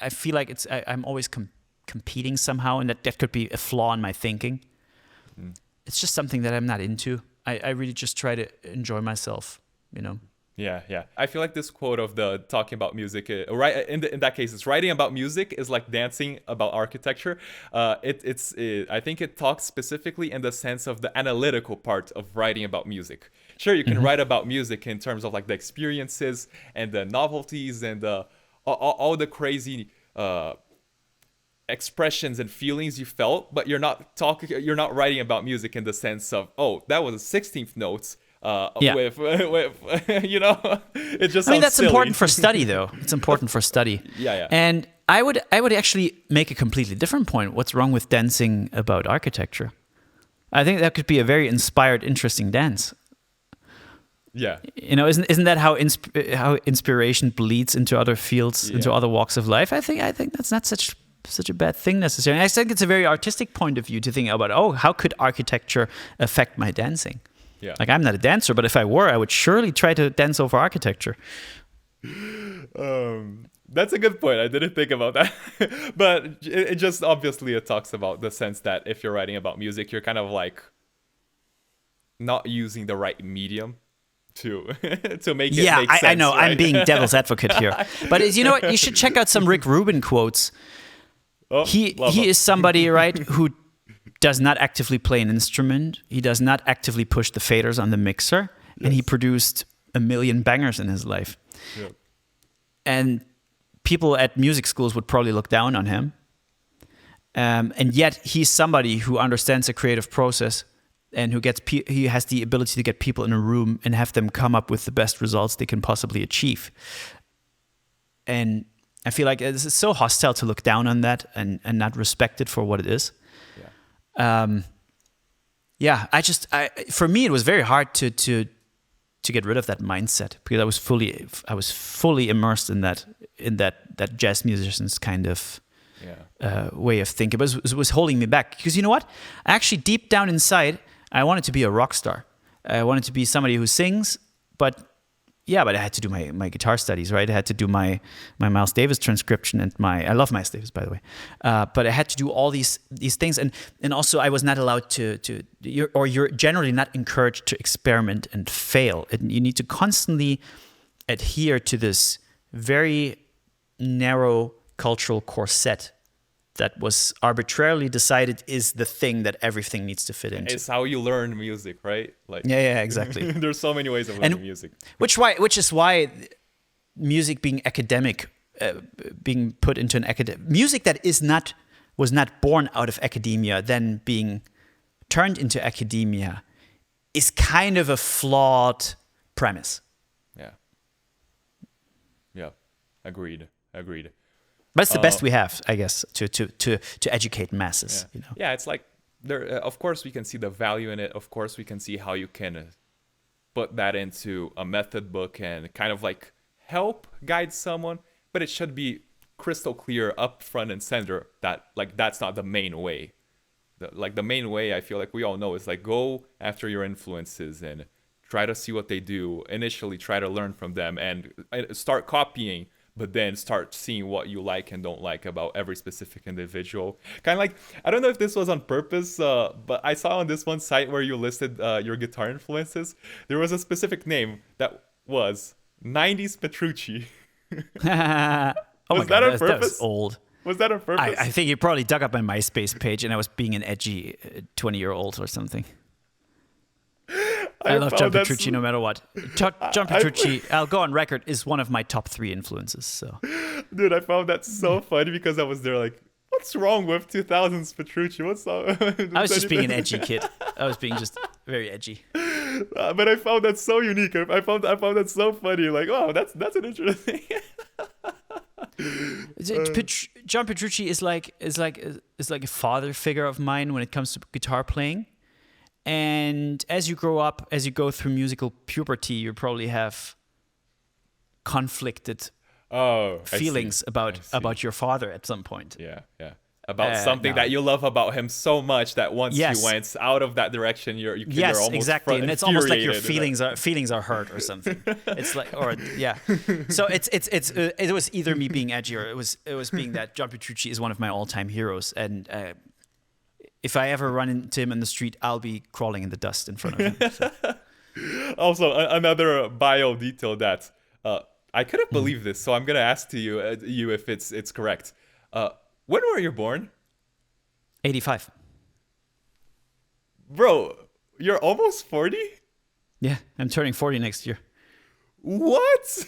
I feel like I'm always competing somehow, and that could be a flaw in my thinking. It's just something that I'm not into. I really just try to enjoy myself, you know. Yeah. I feel like this quote of the talking about music, right? In that case, it's writing about music is like dancing about architecture. I think it talks specifically in the sense of the analytical part of writing about music. sure, you can write about music in terms of like the experiences and the novelties and all the crazy expressions and feelings you felt, but you're not writing about music in the sense of, oh, that was a 16th notes with you know, it just I mean, that's silly. important for study, though. It's important for study. Yeah. And I would actually make a completely different point. What's wrong with dancing about architecture? I think that could be a very inspired, interesting dance. Yeah. You know, isn't that how inspiration bleeds into other fields, into other walks of life? I think that's not such a bad thing necessarily. I think it's a very artistic point of view to think about, oh, how could architecture affect my dancing? Yeah. Like, I'm not a dancer, but if I were, I would surely try to dance over architecture. That's a good point. I didn't think about that. But it just obviously it talks about the sense that if you're writing about music, you're kind of like not using the right medium to make it make sense. I know. Right? I'm being devil's advocate here. But you know what? You should check out some Rick Rubin quotes. Oh, he is somebody, right, who does not actively play an instrument. He does not actively push the faders on the mixer. Yes. And he produced 1 million bangers in his life. Yep. And people at music schools would probably look down on him. And yet he's somebody who understands a creative process and who he has the ability to get people in a room and have them come up with the best results they can possibly achieve. And I feel like it's so hostile to look down on that and not respect it for what it is. For me, it was very hard to get rid of that mindset because I was fully immersed in that jazz musicians kind of way of thinking. But it was holding me back because you know what? Actually, deep down inside, I wanted to be a rock star. I wanted to be somebody who sings, but I had to do my guitar studies, right? I had to do my Miles Davis transcription and I love Miles Davis, by the way. But I had to do all these things, and also I was not allowed you're generally not encouraged to experiment and fail. And you need to constantly adhere to this very narrow cultural corset that was arbitrarily decided is the thing that everything needs to fit into. It's how you learn music, right? Like exactly. There's so many ways of learning music. Which is why music being academic, being put into an academic music that was not born out of academia, then being turned into academia, is kind of a flawed premise. Yeah. Agreed. But it's the best we have, I guess, to educate masses. Yeah. You know? Yeah, it's like there. Of course, we can see the value in it. Of course, we can see how you can put that into a method book and kind of like help guide someone. But it should be crystal clear up front and center that like that's not the main way. The main way, I feel like we all know, is like go after your influences and try to see what they do. Initially, try to learn from them and start copying. But then start seeing what you like and don't like about every specific individual. Kind of like, I don't know if this was on purpose, but I saw on this one site where you listed your guitar influences, there was a specific name that was 90s Petrucci. Was that on purpose? That was old. Was that on purpose? I think you probably dug up my MySpace page and I was being an edgy 20-year-old or something. I love John Petrucci no matter what. John Petrucci, I'll go on record, is one of my top 3 influences. So, dude, I found that so funny because I was there like, what's wrong with 2000s Petrucci? What's up? I was just being an edgy kid. I was being just very edgy. But I found that so unique. I found that so funny. Like, oh, that's an interesting. John Petrucci is like a father figure of mine when it comes to guitar playing. And as you grow up, as you go through musical puberty, you probably have conflicted feelings about your father at some point. Yeah. About something that you love about him so much that once you went out of that direction, you're almost exactly, and it's almost like your feelings are hurt or something. It's like, So it was either me being edgy or it was being that John Petrucci is one of my all-time heroes, and if I ever run into him in the street, I'll be crawling in the dust in front of him. So. Also, another bio detail that I couldn't believe this, so I'm gonna ask to you if it's correct. When were you born? 85. Bro, you're almost 40? Yeah, I'm turning 40 next year. What?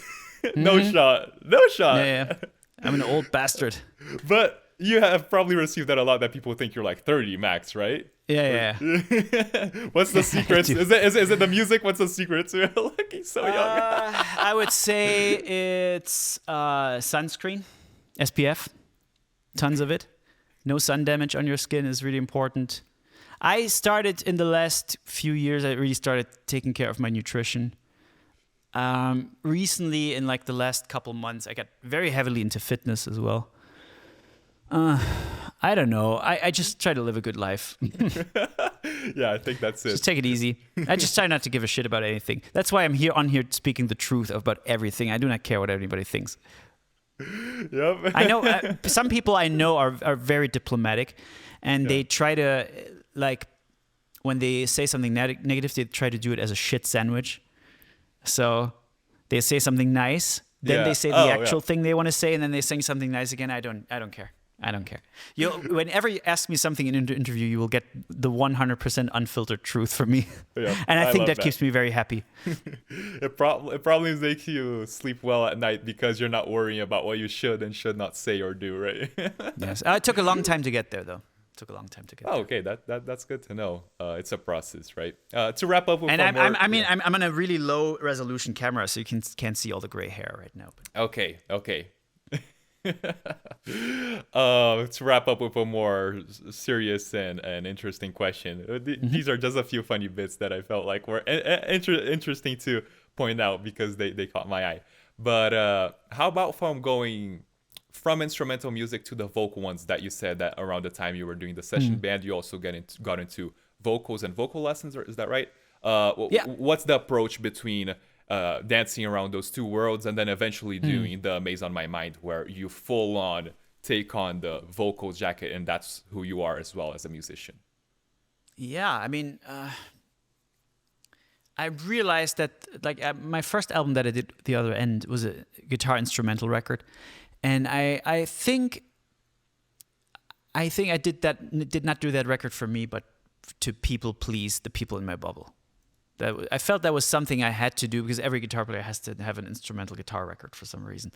No shot. No shot. Yeah. I'm an old bastard. But you have probably received that a lot, that people think you're like 30 max, right? Yeah. What's the secret? Is it the music? What's the secret to looking so young? I would say it's sunscreen, SPF, tons of it. No sun damage on your skin is really important. I started in the last few years, I really started taking care of my nutrition. Recently, in like the last couple months, I got very heavily into fitness as well. I don't know. I just try to live a good life. Yeah, I think that's it. Just take it easy. I just try not to give a shit about anything. That's why I'm here speaking the truth about everything. I do not care what anybody thinks. Yep. I know some people I know are very diplomatic, and they try to, like, when they say something negative, they try to do it as a shit sandwich. So they say something nice, then they say the actual thing they want to say, and then they say something nice again. I don't care. I don't care. Whenever you ask me something in an interview, you will get the 100% unfiltered truth from me. Yeah, and I think that keeps me very happy. It probably makes you sleep well at night because you're not worrying about what you should and should not say or do, right? Yes. It took a long time to get there, though. Oh, okay. That's good to know. It's a process, right? To wrap up with I'm on a really low resolution camera, so you can't see all the gray hair right now. But. Okay. To wrap up with a more serious and interesting question. These are just a few funny bits that I felt like were interesting to point out because they caught my eye. But how about going from instrumental music to the vocal ones that you said that around the time you were doing the session band, you also got into vocals and vocal lessons, or is that right? What's the approach between dancing around those two worlds and then eventually doing the Maze on My Mind, where you full on take on the vocals jacket and that's who you are as well as a musician? Yeah, I mean, I realized that my first album that I did the other end was a guitar instrumental record, and I think I did not do that record for me, but to please the people in my bubble. I felt that was something I had to do because every guitar player has to have an instrumental guitar record for some reason.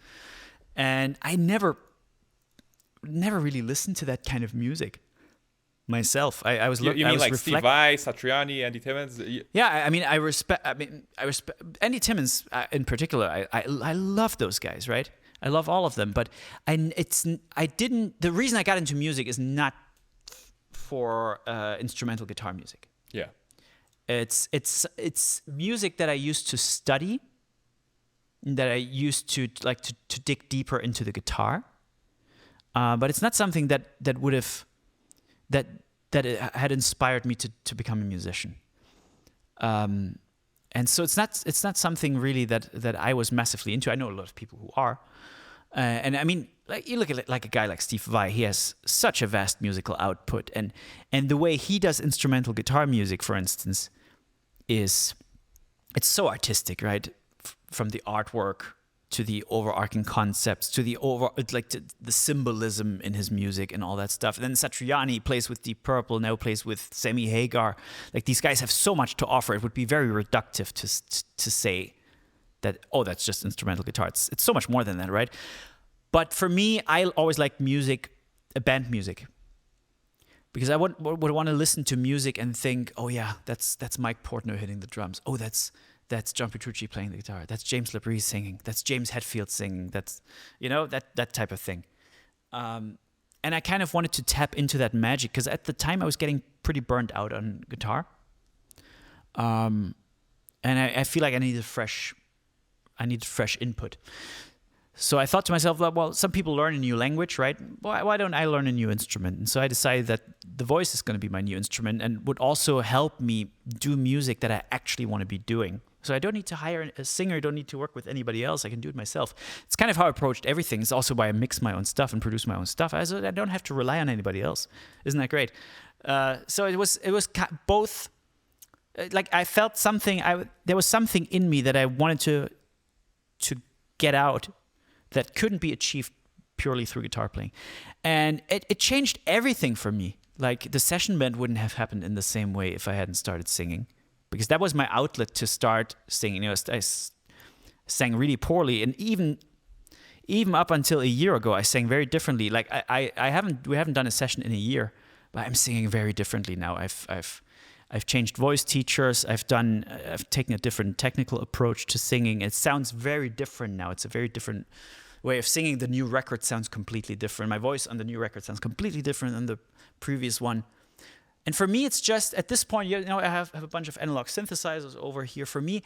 And I never really listened to that kind of music myself. I was looking. You mean like Steve Vai, Satriani, Andy Timmons? Yeah, I respect Andy Timmons in particular. I love those guys, right? I love all of them, but the reason I got into music is not for instrumental guitar music. Yeah. It's music that I used to study, that I used to like to dig deeper into the guitar, but it's not something that had inspired me to become a musician. And so it's not something really that I was massively into. I know a lot of people who are, and I mean, like you look at it like a guy like Steve Vai, he has such a vast musical output, and the way he does instrumental guitar music, for instance, it's so artistic, right? From the artwork to the overarching concepts to the the symbolism in his music and all that stuff. And then Satriani plays with Deep Purple, now plays with Sammy Hagar. Like, these guys have so much to offer. It would be very reductive to say that, oh, that's just instrumental guitar. It's so much more than that, right? But for me, I always like band music. Because I would want to listen to music and think, oh yeah, that's Mike Portnoy hitting the drums. Oh, that's John Petrucci playing the guitar. That's James Labrie singing. That's James Hetfield singing. That's, that type of thing. And I kind of wanted to tap into that magic because at the time I was getting pretty burnt out on guitar. And I feel like I needed fresh input. So I thought to myself, well, some people learn a new language, right? Why don't I learn a new instrument? And so I decided that the voice is going to be my new instrument and would also help me do music that I actually want to be doing. So I don't need to hire a singer, don't need to work with anybody else. I can do it myself. It's kind of how I approached everything. It's also why I mix my own stuff and produce my own stuff. I don't have to rely on anybody else. Isn't that great? So it was both. Like, I felt something. There was something in me that I wanted to get out that couldn't be achieved purely through guitar playing. And it changed everything for me. Like, the session band wouldn't have happened in the same way if I hadn't started singing. because that was my outlet to start singing. I sang really poorly, and even up until a year ago, I sang very differently. Like we haven't done a session in a year, but I'm singing very differently now. I've changed voice teachers. I've taken a different technical approach to singing. It sounds very different now. It's a very different way of singing. The new record sounds completely different. My voice on the new record sounds completely different than the previous one. And for me, it's just at this point, I have a bunch of analog synthesizers over here. For me,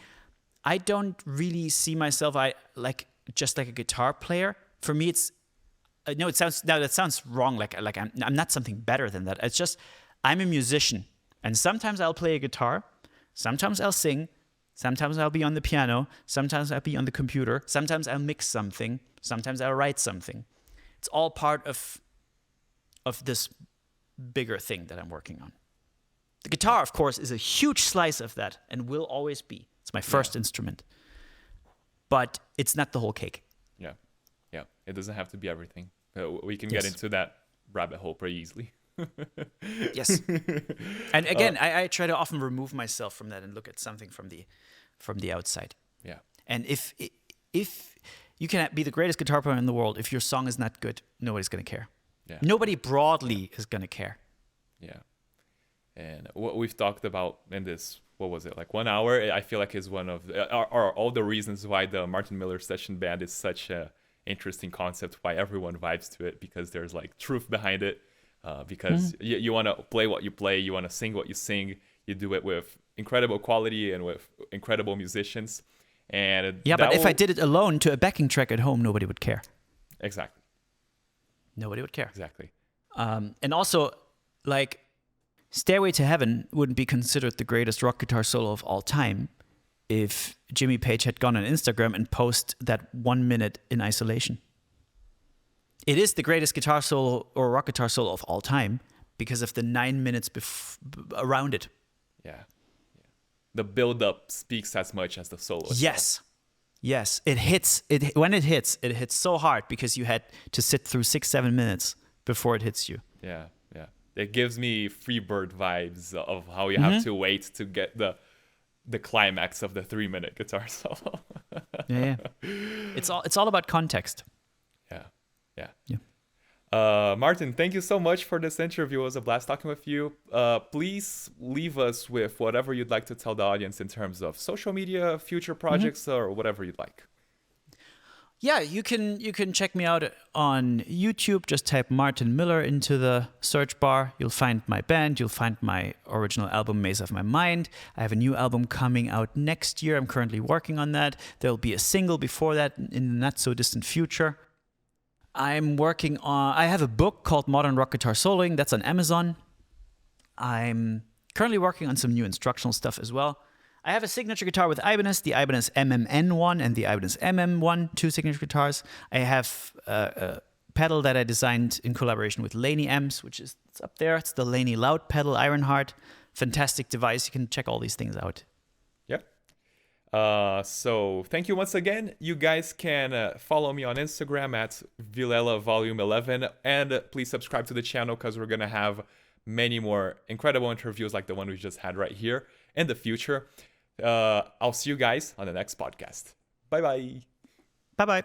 I don't really see myself just like a guitar player. For me, it's that sounds wrong. Like I'm not something better than that. It's just I'm a musician, and sometimes I'll play a guitar, sometimes I'll sing, sometimes I'll be on the piano, sometimes I'll be on the computer, sometimes I'll mix something, sometimes I'll write something. It's all part of this bigger thing that I'm working on. The guitar, of course, is a huge slice of that and will always be. It's my first instrument. But it's not the whole cake. Yeah. Yeah. It doesn't have to be everything. We can get into that rabbit hole pretty easily. Yes. And again, I try to often remove myself from that and look at something from the outside. Yeah. And if you can be the greatest guitar player in the world, if your song is not good, nobody's going to care. Yeah. Nobody broadly is going to care. Yeah. And what we've talked about in this, what was it, like 1 hour, I feel like is one of are all the reasons why the Martin Miller session band is such a interesting concept, why everyone vibes to it, because there's like truth behind it, because you want to play what you play, you want to sing what you sing, you do it with incredible quality and with incredible musicians. And but if I did it alone to a backing track at home, nobody would care. Exactly. Nobody would care. Exactly. And also, like, Stairway to Heaven wouldn't be considered the greatest rock guitar solo of all time if Jimmy Page had gone on Instagram and posted that 1 minute in isolation. It is the greatest guitar solo or rock guitar solo of all time because of the 9 minutes around it. Yeah. The build-up speaks as much as the solo itself. Yes. When it hits so hard because you had to sit through 6-7 minutes before it hits you. Yeah. It gives me Freebird vibes of how you have to wait to get the climax of the 3-minute guitar solo. Yeah. It's all about context. Yeah. Martin, thank you so much for this interview. It was a blast talking with you. Please leave us with whatever you'd like to tell the audience in terms of social media, future projects, or whatever you'd like. Yeah, you can check me out on YouTube. Just type Martin Miller into the search bar. You'll find my band. You'll find my original album, Maze of My Mind. I have a new album coming out next year. I'm currently working on that. There'll be a single before that in the not so distant future. I have a book called Modern Rock Guitar Soloing. That's on Amazon. I'm currently working on some new instructional stuff as well. I have a signature guitar with Ibanez, the Ibanez MM1 and the Ibanez MM1, 2 signature guitars. I have a pedal that I designed in collaboration with Laney Amps, which is it's up there. It's the Laney Loud pedal, Ironheart. Fantastic device. You can check all these things out. Yep. So thank you once again. You guys can follow me on Instagram at Vilela Volume 11, and please subscribe to the channel because we're going to have many more incredible interviews like the one we just had right here in the future. I'll see you guys on the next podcast. Bye-bye. Bye-bye.